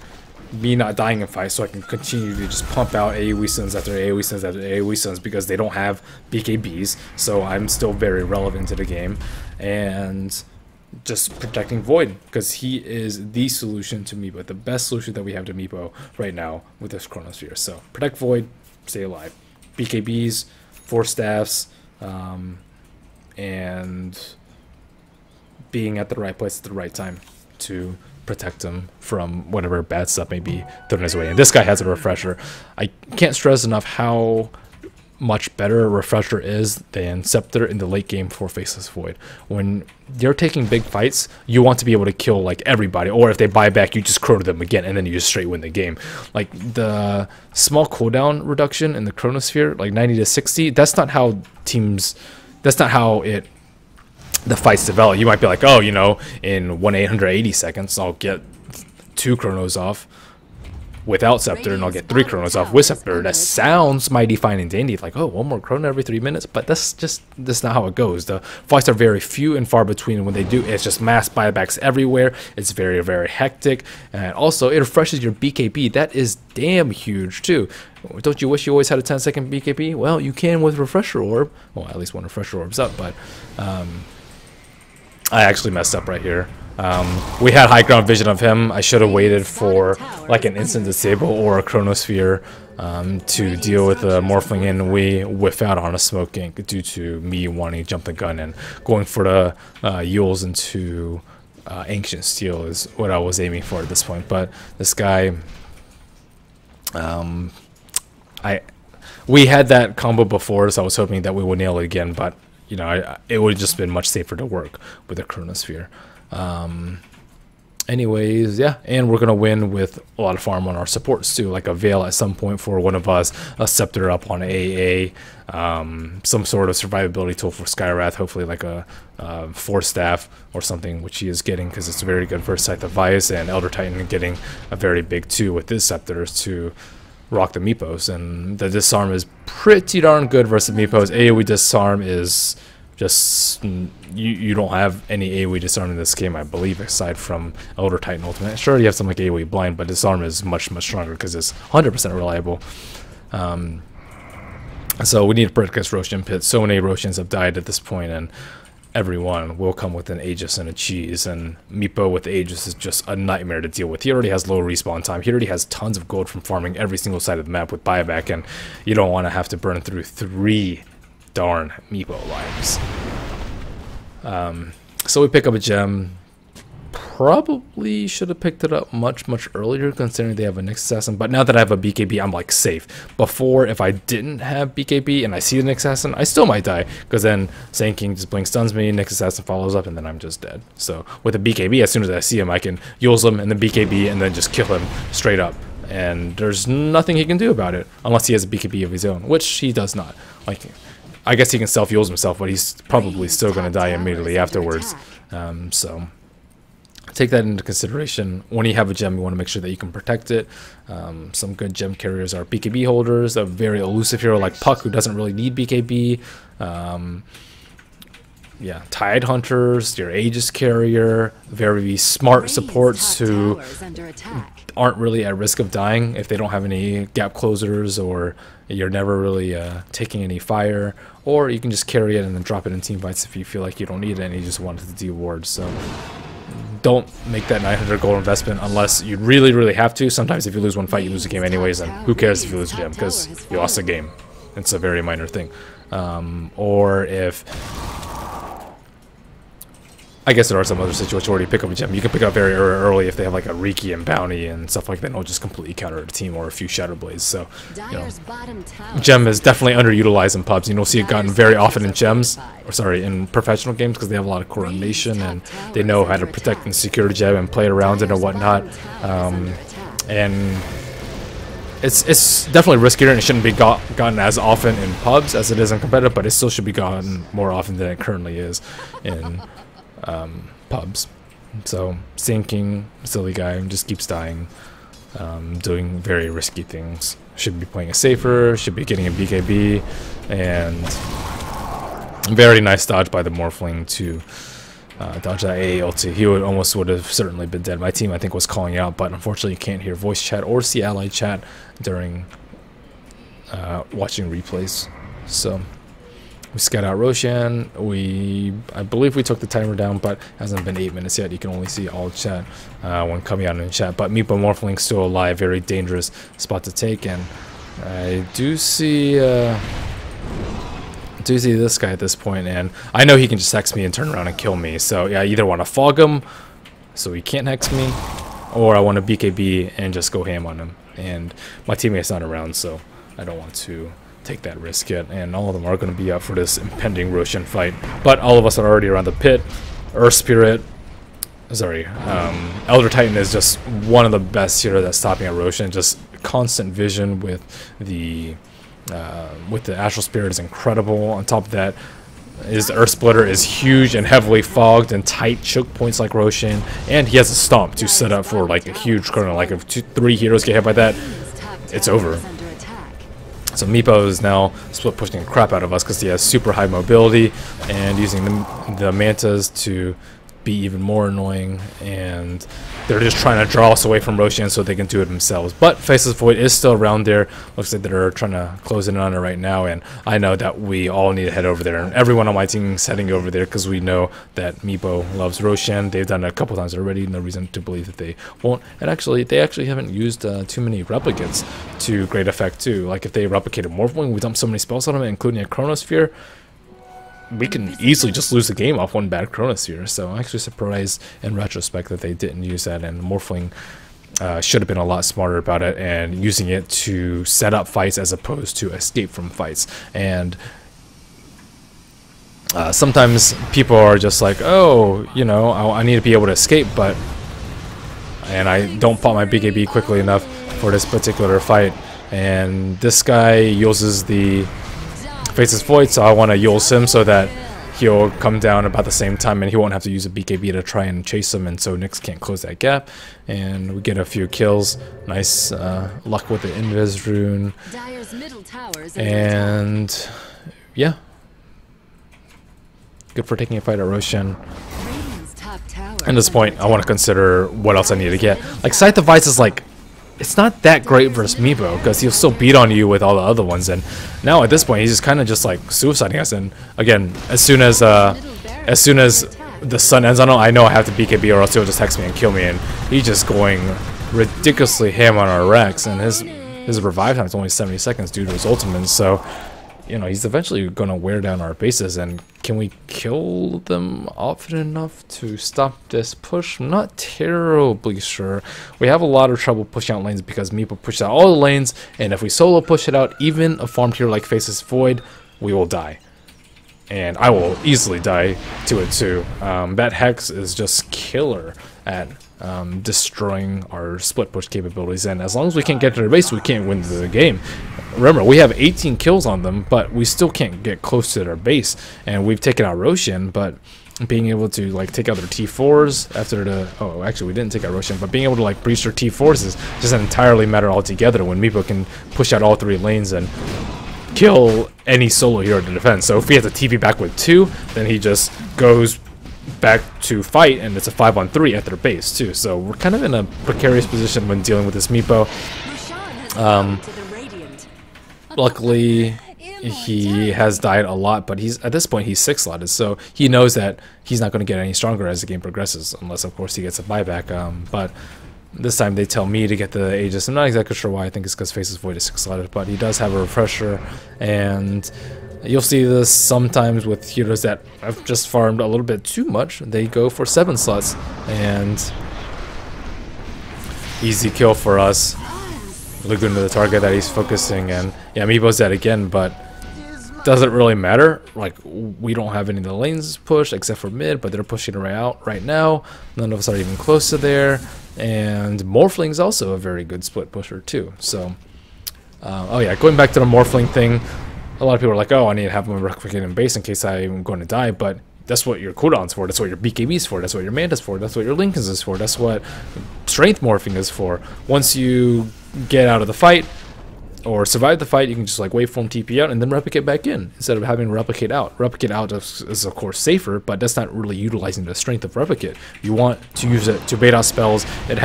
me not dying in fight, so I can continue to just pump out AoE stuns after AoE stuns after AoE stuns because they don't have BKBs, so I'm still very relevant to the game, and just protecting Void because he is the solution to Meepo, the best solution that we have to Meepo right now with this Chronosphere. So protect Void, stay alive, BKBs, Force Staffs, and being at the right place at the right time to protect him from whatever bad stuff may be thrown his way. And this guy has a refresher. I can't stress enough how much better a refresher is than Scepter in the late game for Faceless Void. When you're taking big fights, you want to be able to kill like everybody, or if they buy back, you just chrono them again and then you just straight win the game. Like the small cooldown reduction in the Chronosphere, like 90 to 60, that's not how the fights develop. You might be like, oh, you know, in 1/880 seconds I'll get 2 chronos off without Scepter, and I'll get 3 chronos off with Scepter. That sounds mighty fine and dandy, like, oh, 1 more chrono every 3 minutes, but that's not how it goes. The fights are very few and far between, and when they do, it's just mass buybacks everywhere. It's very, very hectic, and also it refreshes your BKB. That is damn huge too. Don't you wish you always had a 10-second BKB? Well, you can with Refresher Orb. Well, at least when Refresher Orb's up, but I actually messed up right here. We had high ground vision of him. I should have waited for like an instant disable or a Chronosphere to deal with the Morphling, and we whiff out on a smoke gank due to me wanting to jump the gun and going for the Yules into Ancient Steel is what I was aiming for at this point. But this guy, we had that combo before, so I was hoping that we would nail it again, but you know, it would have just been much safer to work with a Chronosphere. Anyways, yeah, and we're gonna win with a lot of farm on our supports too, like a Veil at some point for one of us, a Scepter up on AA, some sort of survivability tool for Skywrath, hopefully like a Force Staff or something, which he is getting because it's very good for Scythe of Vice, and Elder Titan getting a very big 2 with his Scepters to rock the Meepos. And the disarm is pretty darn good versus Meepos. AoE disarm is just, you don't have any AoE disarm in this game, I believe, aside from Elder Titan Ultimate. Sure, you have some like AoE blind, but disarm is much, much stronger because it's 100% reliable. So we need to protect against Roshan Pit. So many Roshans have died at this point, and everyone will come with an Aegis and a cheese, and Meepo with Aegis is just a nightmare to deal with. He already has low respawn time. He already has tons of gold from farming every single side of the map with buyback, and you don't want to have to burn through 3 darn Meepo lives. So we pick up a gem. probably should have picked it up much earlier, considering they have a Nyx Assassin. But now that I have a BKB, I'm like safe. Before, if I didn't have BKB and I see the Nyx Assassin, I still might die, because then Sand King just blink stuns me, Nyx Assassin follows up, and then I'm just dead. So with a BKB, as soon as I see him, I can Yules him and then BKB and then just kill him straight up. And there's nothing he can do about it unless he has a BKB of his own, which he does not. Like, I guess he can self-Yules himself, but he's probably still going to die immediately afterwards. So take that into consideration. When you have a gem, you want to make sure that you can protect it. Some good gem carriers are BKB holders, a very elusive hero like Puck, who doesn't really need BKB. Yeah, Tide Hunters, your Aegis carrier, very smart supports who aren't really at risk of dying if they don't have any gap closers, or you're never really taking any fire, or you can just carry it and then drop it in team fights if you feel like you don't need it and you just want it to deal ward. So don't make that 900 gold investment unless you really have to. Sometimes if you lose one fight, you lose a game anyways, and who cares if you lose a gem, because you lost a game. It's a very minor thing. Or if, I guess there are some other situations where you pick up a gem. You can pick up very early if they have like a Riki and Bounty and stuff like that. It'll just completely counter a team, or a few Shadow Blades. So, you know, gem is definitely underutilized in pubs. You'll see it gotten very often in gems, or sorry, in professional games, because they have a lot of coordination and they know how to protect and secure gem and play around it and whatnot. And it's definitely riskier, and it shouldn't be gotten as often in pubs as it is in competitive, but it still should be gotten more often than it currently is in pubs. So Sand King, silly guy, just keeps dying, doing very risky things. Should be playing it safer, should be getting a BKB, and very nice dodge by the Morphling to dodge that AA ulti. He would have certainly been dead. My team, I think, was calling out, but unfortunately you can't hear voice chat or see ally chat during watching replays. So we scout out Roshan. I believe we took the timer down, but hasn't been 8 minutes yet. You can only see all chat when coming out in chat. But Meepo Morphling still alive, very dangerous spot to take. And I do see this guy at this point, and I know he can just hex me and turn around and kill me. So yeah, I either want to fog him so he can't hex me, or I want to BKB and just go ham on him. And my teammate's not around, so I don't want to take that risk yet, and all of them are going to be up for this impending Roshan fight. But all of us are already around the pit. Earth Spirit, sorry, Elder Titan is just one of the best here that's stopping at Roshan. Just constant vision with the Astral Spirit is incredible. On top of that, his Earth Splitter is huge and heavily fogged and tight choke points like Roshan, and he has a stomp to set up for like a huge corner. Like if 3 heroes get hit by that, it's over. So Meepo is now split pushing the crap out of us because he has super high mobility and using the mantas to be even more annoying, and they're just trying to draw us away from Roshan so they can do it themselves. But Faceless Void is still around there. Looks like they're trying to close in on it right now, and I know that we all need to head over there, and everyone on my team is heading over there because we know that Meepo loves Roshan. They've done it a couple times already, no reason to believe that they won't. And actually, they haven't used too many replicates to great effect too. Like if they replicated Morphling, we dump so many spells on them, including a Chronosphere, we can easily just lose the game off one bad Chronosphere. So I'm actually surprised in retrospect that they didn't use that, and Morphling should have been a lot smarter about it and using it to set up fights as opposed to escape from fights. And sometimes people are just like, oh, you know, I need to be able to escape, and I don't pop my BKB quickly enough for this particular fight. And this guy uses the Faceless Void, so I want to Yules him so that he'll come down about the same time and he won't have to use a BKB to try and chase him, and so Nyx can't close that gap. And we get a few kills. Nice luck with the Invis rune. And yeah, good for taking a fight at Roshan. At this point, I want to consider what else I need to get. Like Scythe of Vice is like, it's not that great versus Meepo because he'll still beat on you with all the other ones, and now at this point he's just kind of just like suiciding us. And again, as soon as the sun ends on him, I know I have to BKB or else he'll just hex me and kill me, and he's just going ridiculously ham on our Rex, and his revive time is only 70 seconds due to his ultimate. So you know, he's eventually going to wear down our bases. And can we kill them often enough to stop this push? I'm not terribly sure. We have a lot of trouble pushing out lanes because Meepo pushes out all the lanes, and if we solo push it out, even a farm tier like Faceless Void, we will die. And I will easily die to it too. That Hex is just killer at destroying our split push capabilities, and as long as we can't get to their base, we can't win the game. Remember, we have 18 kills on them, but we still can't get close to their base, and we've taken out Roshan, but being able to like take out their T4s after the actually we didn't take out Roshan, but being able to like breach their T4s is just an entirely matter altogether when Meepo can push out all 3 lanes and kill any solo hero to defend. So if he has a TV back with 2, then he just goes back to fight, and it's a 5-on-3 at their base too. So we're kind of in a precarious position when dealing with this Meepo. Luckily, he has died a lot, but he's at this point he's 6-slotted, so he knows that he's not going to get any stronger as the game progresses, unless of course he gets a buyback. But this time they tell me to get the Aegis. I'm not exactly sure why. I think it's because Faceless Void is 6-slotted, but he does have a refresher, and you'll see this sometimes with heroes that have just farmed a little bit too much. They go for 7 slots, and easy kill for us. Looking to the target that he's focusing, and yeah, Meepo's dead again, but doesn't really matter. Like, we don't have any of the lanes pushed except for mid, but they're pushing right out right now. None of us are even close to there, and Morphling's also a very good split pusher too. So, oh yeah, going back to the Morphling thing, a lot of people are like, oh, I need to have my replicating base in case I'm going to die, but that's what your cooldown's for, that's what your BKB's for, that's what your Manta's for, that's what your Lincoln's is for, that's what strength morphing is for. Once you get out of the fight, or survive the fight, you can just like wait for him TP out and then replicate back in, instead of having to replicate out. Replicate out is of course safer, but that's not really utilizing the strength of replicate. You want to use it to bait out spells. It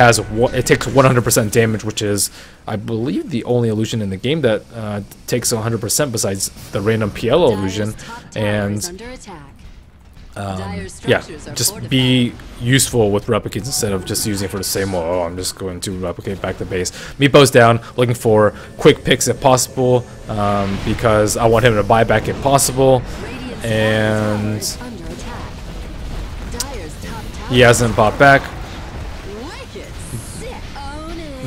takes 100% damage, which is, I believe, the only illusion in the game that takes 100% besides the random PL illusion. And yeah, just be useful with replicates instead of just using it for the same, oh, I'm just going to replicate back to base. Meepo's down, looking for quick picks if possible, because I want him to buy back if possible, and he hasn't bought back.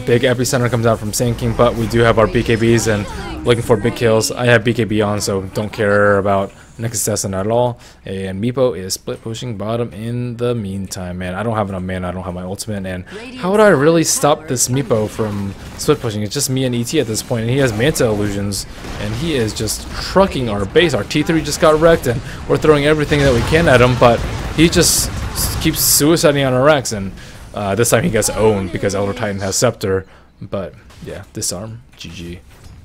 Big epicenter comes out from Sand King, but we do have our BKBs and looking for big kills. I have BKB on, so don't care about next assassin at all, and Meepo is split pushing bottom in the meantime. Man, I don't have enough mana, I don't have my ultimate, and how would I really stop this Meepo from split pushing? It's just me and ET at this point, and he has Manta illusions, and he is just trucking our base. Our T3 just got wrecked, and we're throwing everything that we can at him, but he just keeps suiciding on our Rex, and this time he gets owned because Elder Titan has Scepter. But yeah, disarm, GG.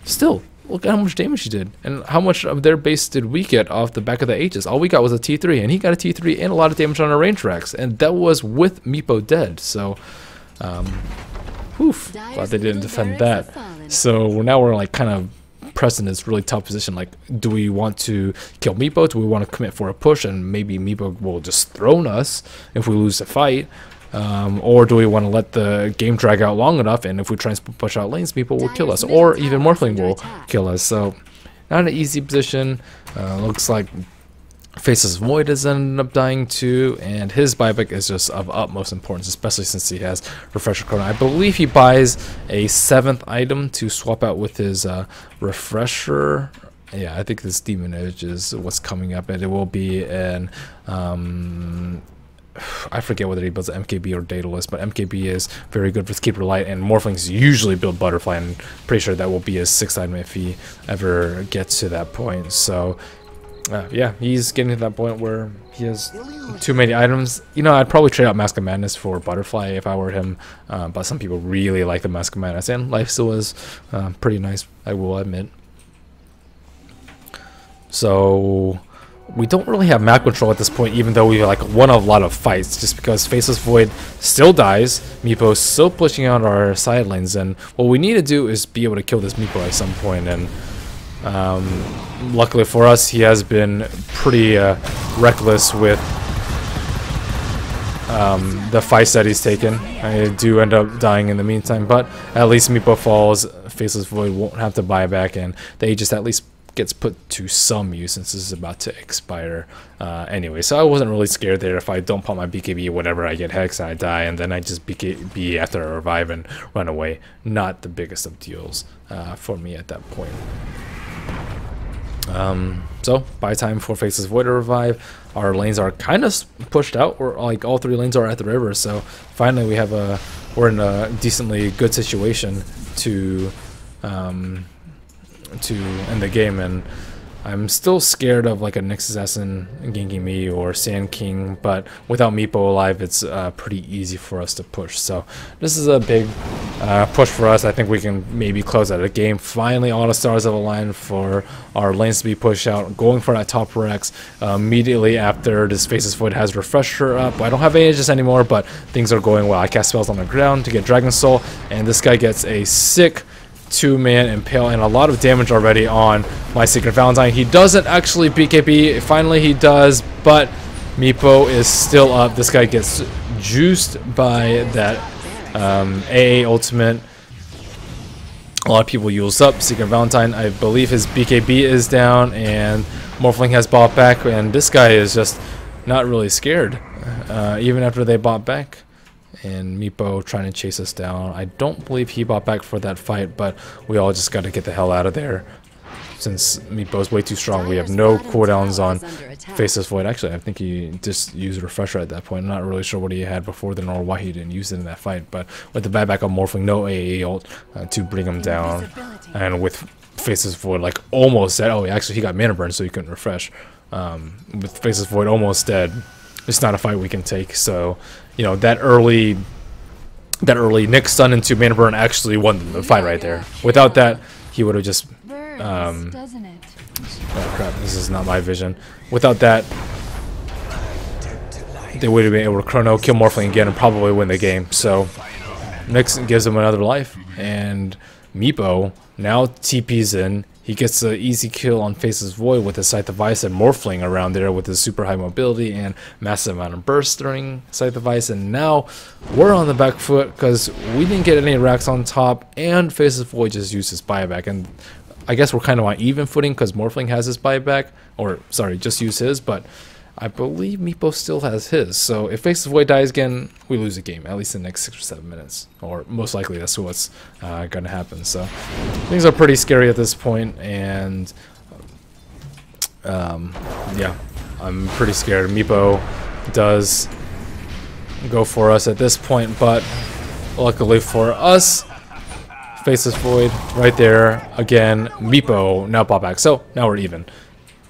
Still, look at how much damage he did, and how much of their base did we get off the back of the Aegis. All we got was a T3, and he got a T3 and a lot of damage on our range racks, and that was with Meepo dead. So, oof, glad they didn't defend that. So now we're like kind of pressed in this really tough position. Like, do we want to kill Meepo? Do we want to commit for a push, and maybe Meepo will just throne us if we lose the fight? Or do we want to let the game drag out long enough, and if we try and push out lanes, people will kill us, or even Morphling will kill us. So not an easy position. Looks like Faceless Void has ended up dying too, and his buyback is just of utmost importance, especially since he has Refresher Code. I believe he buys a 7th item to swap out with his Refresher. Yeah, I think this Demon Edge is what's coming up, and it will be an I forget whether he builds MKB or Daedalus, but MKB is very good with Keeper Light, and Morphlings usually build Butterfly, and I'm pretty sure that will be his 6th item if he ever gets to that point. So yeah, he's getting to that point where he has too many items. You know, I'd probably trade out Mask of Madness for Butterfly if I were him, but some people really like the Mask of Madness, and life still is pretty nice, I will admit. So we don't really have map control at this point, even though we like won a lot of fights, just because Faceless Void still dies, Meepo is still pushing out our side lanes, and what we need to do is be able to kill this Meepo at some point. And luckily for us, he has been pretty reckless with the fights that he's taken. I do end up dying in the meantime, but at least Meepo falls, Faceless Void won't have to buy back, and they just at least gets put to some use since this is about to expire anyway. So I wasn't really scared there. If I don't pop my BKB, whatever, I get Hex and I die, and then I just BKB after I revive and run away. Not the biggest of deals for me at that point. So by time for Faceless Void to revive, our lanes are kind of pushed out. We're like all 3 lanes are at the river, so finally we're in a decently good situation to end the game. And I'm still scared of like a Nyx Assassin ganking me or Sand King, but without Meepo alive, it's pretty easy for us to push. So this is a big push for us. I think we can maybe close out a game. Finally, all the stars have aligned for our lanes to be pushed out. Going for that top Rex immediately after this Faceless Void has Refresher up. I don't have Aegis anymore, but things are going well. I cast spells on the ground to get Dragon Soul, and this guy gets a sick 2-man impale and a lot of damage already on my Secret Valentine. He doesn't actually BKB. Finally he does, but Meepo is still up. This guy gets juiced by that AA ultimate. A lot of people use up Secret Valentine. I believe his BKB is down and Morphling has bought back, and this guy is just not really scared even after they bought back. And Meepo trying to chase us down. I don't believe he bought back for that fight, but we all just got to get the hell out of there. Since Meepo's way too strong, we have no cooldowns on Faceless Void. Actually, I think he just used Refresher at that point. I'm not really sure what he had before then or why he didn't use it in that fight. But with the buyback of Morphling, no AA ult to bring him down. And with Faceless Void like almost dead. Oh, actually he got mana burn so he couldn't refresh. With Faceless Void almost dead, it's not a fight we can take. So, you know, that early Nyx stun into mana burn actually won the fight right there. Without that, he would have just oh crap, this is not my vision. Without that, they would have been able to chrono, kill Morphling again, and probably win the game. So Nyx gives him another life, and Meepo now TP's in. He gets an easy kill on Faceless Void with his Scythe of Ice and Morphling around there with his super high mobility and massive amount of burst during Scythe of Ice. And now we're on the back foot because we didn't get any racks on top, and Faceless Void just used his buyback. And I guess we're kind of on even footing because Morphling has his buyback, or sorry, just use his, but I believe Meepo still has his. So if Faceless Void dies again, we lose the game, at least in the next 6 or 7 minutes. Or most likely that's what's going to happen. So things are pretty scary at this point, and yeah, I'm pretty scared. Meepo does go for us at this point, but luckily for us, Faceless Void right there again. Meepo now bought back, so now we're even.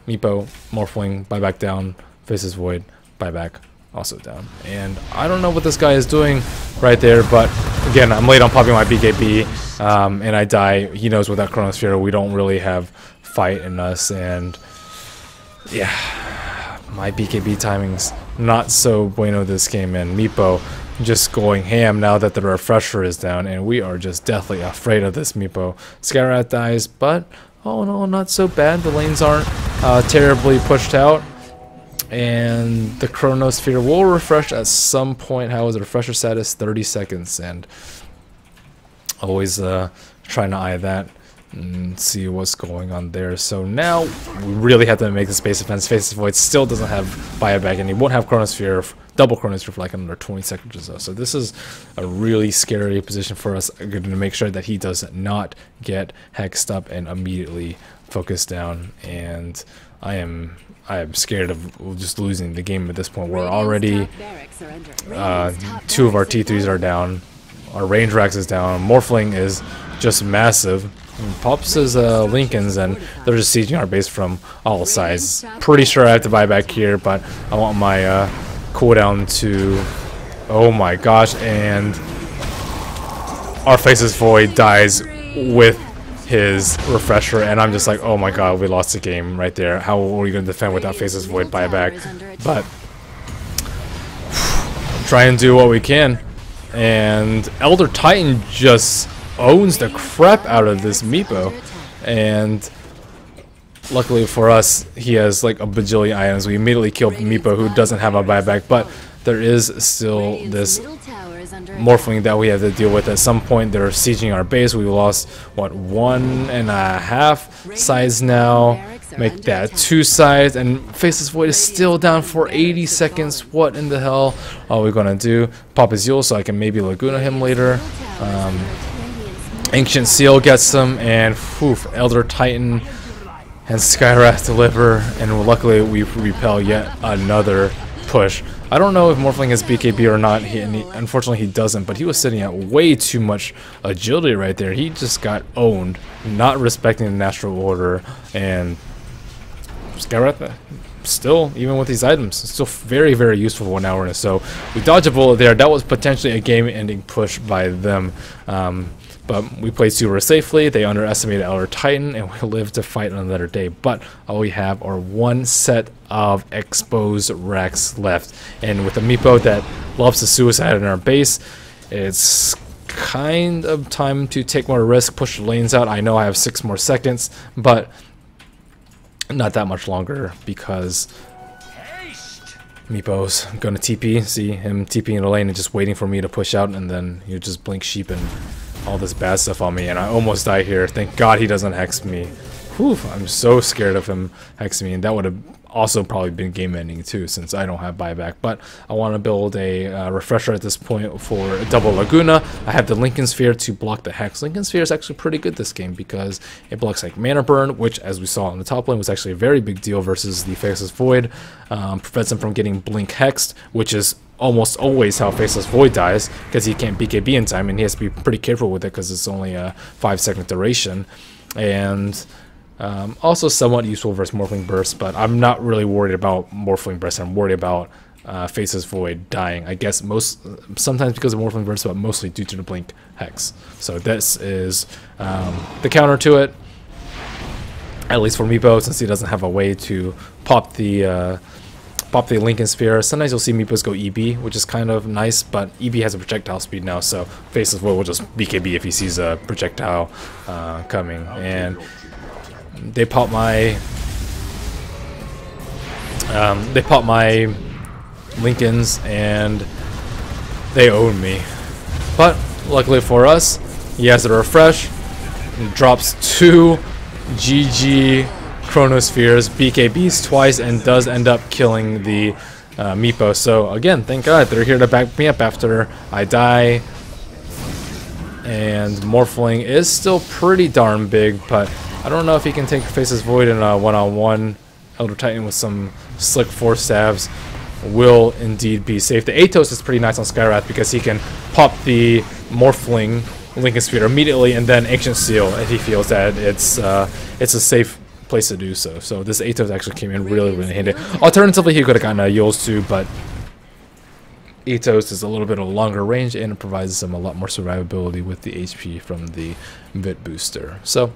Meepo, Morphling, buyback down. Faceless Void, buyback also down. And I don't know what this guy is doing right there, but again, I'm late on popping my BKB, and I die. He knows with that Chronosphere we don't really have fight in us, and yeah, my BKB timing's not so bueno this game, and Meepo just going ham now that the Refresher is down, and we are just deathly afraid of this Meepo. Skyrat dies, but oh no, not so bad. The lanes aren't terribly pushed out, and the Chronosphere will refresh at some point. How is the refresher status? 30 seconds, and always trying to eye that and see what's going on there. So now we really have to make the space defense. Faceless Void still doesn't have buyback, and he won't have Chronosphere, double Chronosphere for like another 20 seconds or so. So this is a really scary position for us. I'm going to make sure that he does not get hexed up and immediately focused down. And I am scared of just losing the game at this point. We're already 2 of our T3s are down. Our range racks is down. Morphling is just massive. Pops his Lincolns, and they're just sieging our base from all sides. Pretty sure I have to buy back here, but I want my cooldown to, oh my gosh, and our Faceless Void dies with his Refresher, and I'm just like, oh my god, we lost the game right there. How are we going to defend without Faceless Void buyback? But try and do what we can. And Elder Titan just owns the crap out of this Meepo, and luckily for us, he has like a bajillion items. We immediately killed Meepo, who doesn't have a buyback, but there is still this Morphling that we have to deal with. At some point they're sieging our base. We lost what, 1.5 sides now, make that 2 sides, and Faceless Void is still down for 80 seconds. What in the hell are we gonna do? Pop his Yule so I can maybe Laguna him later. Ancient Seal gets them, and Elder Titan and Skywrath deliver, and luckily we repel yet another push. I don't know if Morphling has BKB or not, unfortunately he doesn't, but he was sitting at way too much agility right there. He just got owned, not respecting the natural order, and Skywrath still, even with these items, still very, very useful for 1 hour. So we dodged a bullet there. That was potentially a game-ending push by them. But we played super safely. They underestimated our Titan, and we lived to fight another day. But all we have are 1 set of exposed Rex left. And with a Meepo that loves to suicide in our base, it's kind of time to take more risk, push the lanes out. I know I have 6 more seconds, but not that much longer, because Meepos gonna TP. See him TPing in the lane and just waiting for me to push out, and then he'll just blink sheep and all this bad stuff on me, and I almost die here. Thank God he doesn't hex me. Whew, I'm so scared of him hexing me, and that would have also probably been game ending too, since I don't have buyback. But I want to build a refresher at this point for a double Laguna. I have the Lincoln Sphere to block the hex. Lincoln Sphere is actually pretty good this game because it blocks like mana burn, which, as we saw on the top lane, was actually a very big deal versus the Faceless Void. Prevents him from getting blink hexed, which is almost always how Faceless Void dies, because he can't BKB in time, and he has to be pretty careful with it because it's only a 5-second duration. And also somewhat useful versus Morphling Burst, but I'm not really worried about Morphling Burst. I'm worried about Faceless Void dying. I guess sometimes because of Morphling Burst, but mostly due to the blink hex. So this is the counter to it, at least for Meepo, since he doesn't have a way to pop the Lincoln Sphere. Sometimes you'll see Meepos go EB, which is kind of nice, but EB has a projectile speed now, so Faceless Void will just BKB if he sees a projectile coming. And they pop my Lincolns, and they own me. But luckily for us, he has a refresh and drops 2 GG Chronospheres, BKBs twice, and does end up killing the Meepo. So again, thank God they're here to back me up after I die. And Morphling is still pretty darn big, but I don't know if he can take Faceless Void in a one-on-one. Elder Titan with some slick 4 stabs will indeed be safe. The Atos is pretty nice on Skywrath because he can pop the Morphling Lincoln Sphere immediately, and then Ancient Seal if he feels that it's a safe place to do so. So this Atos actually came in really, really handy. Alternatively, he could have gotten a Yules too, but Atos is a little bit of a longer range, and it provides him a lot more survivability with the HP from the Vit booster. So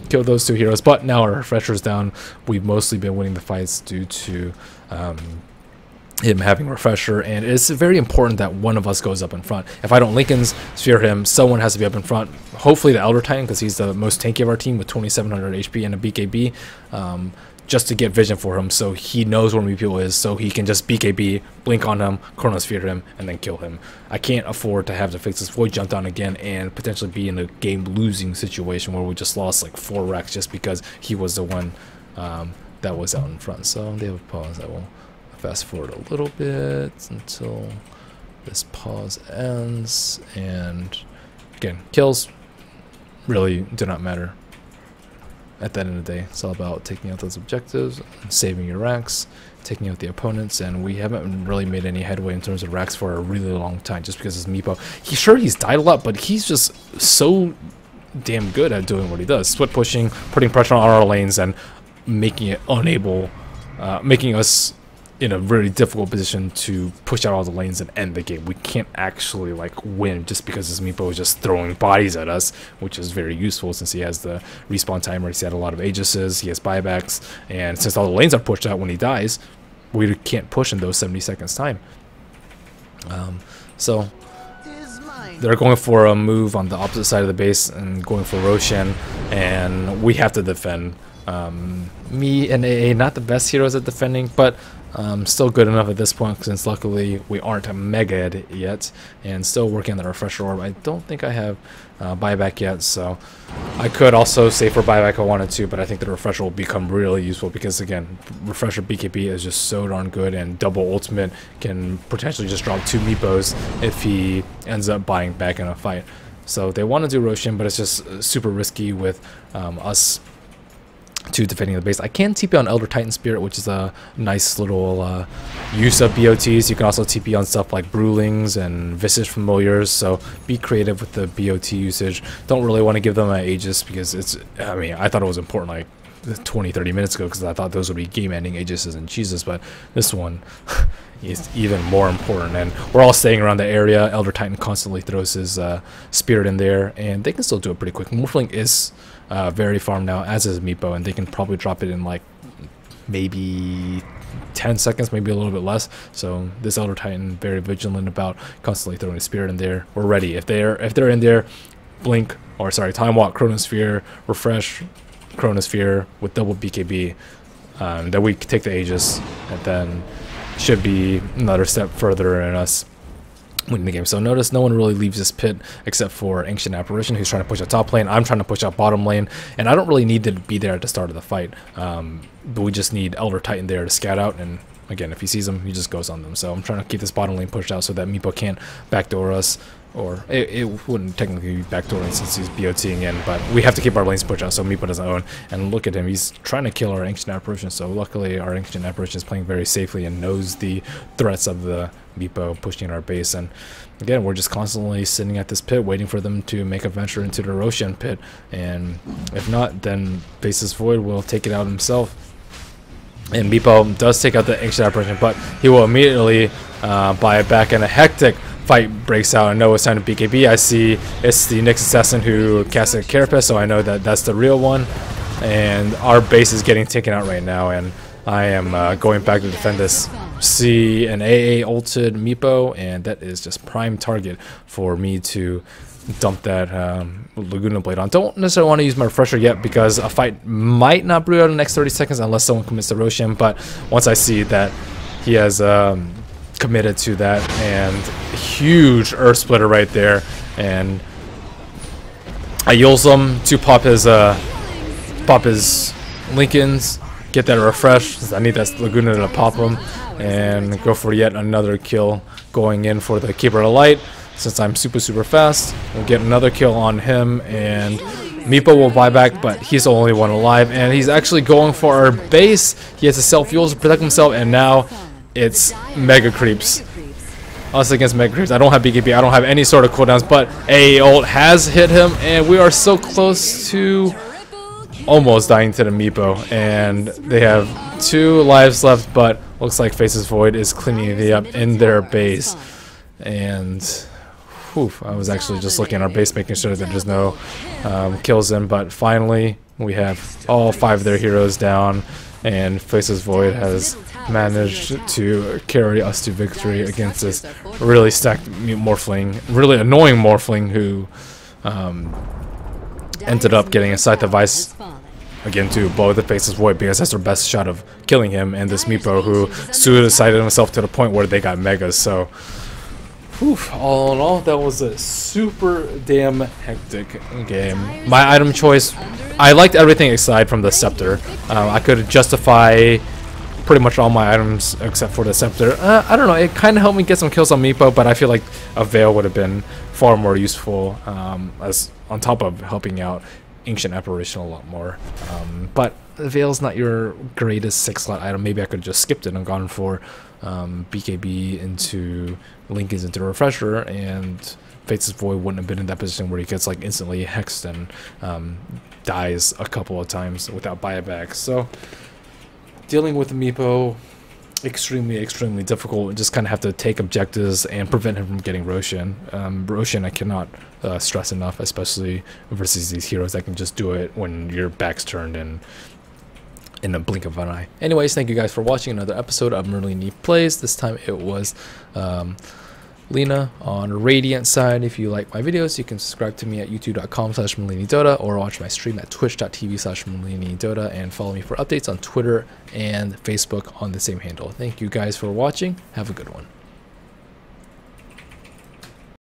kill those 2 heroes, but now our refresher's down. We've mostly been winning the fights due to him having refresher, and it's very important that one of us goes up in front. If I don't Lincoln's Sphere him, someone has to be up in front. Hopefully the Elder Titan, because he's the most tanky of our team with 2700 HP and a BKB, just to get vision for him so he knows where Meepo is, so he can just BKB, blink on him, Chronosphere him, and then kill him. I can't afford to have the Faceless Void jump down again and potentially be in a game-losing situation where we just lost like 4 racks just because he was the one that was out in front. So they have a pause. I will fast forward a little bit until this pause ends, and again, kills really do not matter at the end of the day. It's all about taking out those objectives and saving your racks, taking out the opponents, and we haven't really made any headway in terms of racks for a really long time just because it's Meepo. He's died a lot, but he's just so damn good at doing what he does. Split pushing, putting pressure on our lanes, and making it making us in a really difficult position to push out all the lanes and end the game. We can't actually like win just because this Meepo is just throwing bodies at us, which is very useful since he has the respawn timer. He's had a lot of Aegises, he has buybacks, and since all the lanes are pushed out when he dies, we can't push in those 70 seconds time. So they're going for a move on the opposite side of the base and going for Roshan, and we have to defend. Me and AA, not the best heroes at defending, but Still good enough at this point since luckily we aren't mega yet, and still working on the refresher orb. I don't think I have buyback yet, so I could also save for buyback if I wanted to, but I think the refresher will become really useful because again, refresher BKB is just so darn good, and double ultimate can potentially just drop 2 Meepos if he ends up buying back in a fight. So they want to do Roshan, but it's just super risky with us to defending the base. I can TP on Elder Titan Spirit, which is a nice little use of BOTs. You can also TP on stuff like Brewlings and Visage Familiars, so be creative with the BOT usage. Don't really want to give them an Aegis because it's, I mean, I thought it was important like 20-30 minutes ago because I thought those would be game-ending Aegises and Jesus, but this one is even more important, and we're all staying around the area. Elder Titan constantly throws his Spirit in there, and they can still do it pretty quick. Morphling is very farmed now, as is Meepo, and they can probably drop it in like maybe 10 seconds, maybe a little bit less. So this Elder Titan very vigilant about constantly throwing a Spirit in there. We're ready. If they're in there, blink, or sorry, time walk, Chronosphere, refresh, Chronosphere with double BKB, then we take the Aegis, and then should be another step further in us winning the game. So notice no one really leaves this pit except for Ancient Apparition, who's trying to push out top lane. I'm trying to push out bottom lane, and I don't really need to be there at the start of the fight, but we just need Elder Titan there to scout out, and again, if he sees them, he just goes on them. So I'm trying to keep this bottom lane pushed out so that Meepo can't backdoor us, or it wouldn't technically be backdooring since he's BOTing in, but we have to keep our lanes pushed out so Meepo doesn't own. And look at him, he's trying to kill our Ancient Apparition, so luckily our Ancient Apparition is playing very safely and knows the threats of the Meepo pushing our base. And again, we're just constantly sitting at this pit waiting for them to make a venture into the Roshan pit, and if not, then Faceless Void will take it out himself. And Meepo does take out the Ancient Apparition, but he will immediately buy it back, and a hectic fight breaks out. I know it's time to BKB. I see it's the Nyx Assassin who casts a Carapace, so I know that that's the real one. And our base is getting taken out right now, and I am going back to defend this. See an AA ulted Meepo, and that is just prime target for me to dump that Laguna Blade on. Don't necessarily want to use my refresher yet because a fight might not brew out in the next 30 seconds unless someone commits to Roshan, but once I see that he has committed to that, and huge Earth Splitter right there, and I use him to pop his Lincolns, get that refresh. I need that Laguna to pop him, and go for yet another kill, going in for the Keeper of Light. Since I'm super fast, we'll get another kill on him, and Meepo will buy back, but he's the only one alive, and he's actually going for our base. He has a self-fuel to protect himself, and now it's Mega Creeps. Us against Mega Creeps. I don't have BKB, I don't have any sort of cooldowns, but AA ult has hit him, and we are so close to almost dying to the Meepo, and they have 2 lives left, but looks like Faceless Void is cleaning it up in their base. And whew, I was actually just looking at our base, making sure that there's no kills in, but finally we have all 5 of their heroes down, and Faceless Void has managed to carry us to victory against this really stacked Morphling, really annoying Morphling, who ended up getting a Scythe of Vice again to blow the Faceless Void because that's their best shot of killing him, and this Meepo who suicided himself to the point where they got megas. So whew, all in all, that was a super damn hectic game. My item choice, I liked everything aside from the Scepter. I could justify pretty much all my items except for the Scepter. I don't know, it kind of helped me get some kills on Meepo, but I feel like a Veil would have been far more useful, as on top of helping out Ancient Apparition a lot more. But the Veil's not your greatest 6-slot item. Maybe I could have just skipped it and gone for BKB into Lincoln's into the Refresher, and Faceless Void wouldn't have been in that position where he gets like instantly hexed and dies a couple of times without buyback. So dealing with Meepo, extremely difficult. Just kind of have to take objectives and prevent him from getting Roshan. Roshan I cannot stress enough, especially versus these heroes that can just do it when your back's turned and in a blink of an eye. Anyways, thank you guys for watching another episode of Merlini Plays. This time it was Lina. On Radiant side, if you like my videos, you can subscribe to me at youtube.com/MerliniDota or watch my stream at twitch.tv/MerliniDota and follow me for updates on Twitter and Facebook on the same handle. Thank you guys for watching. Have a good one.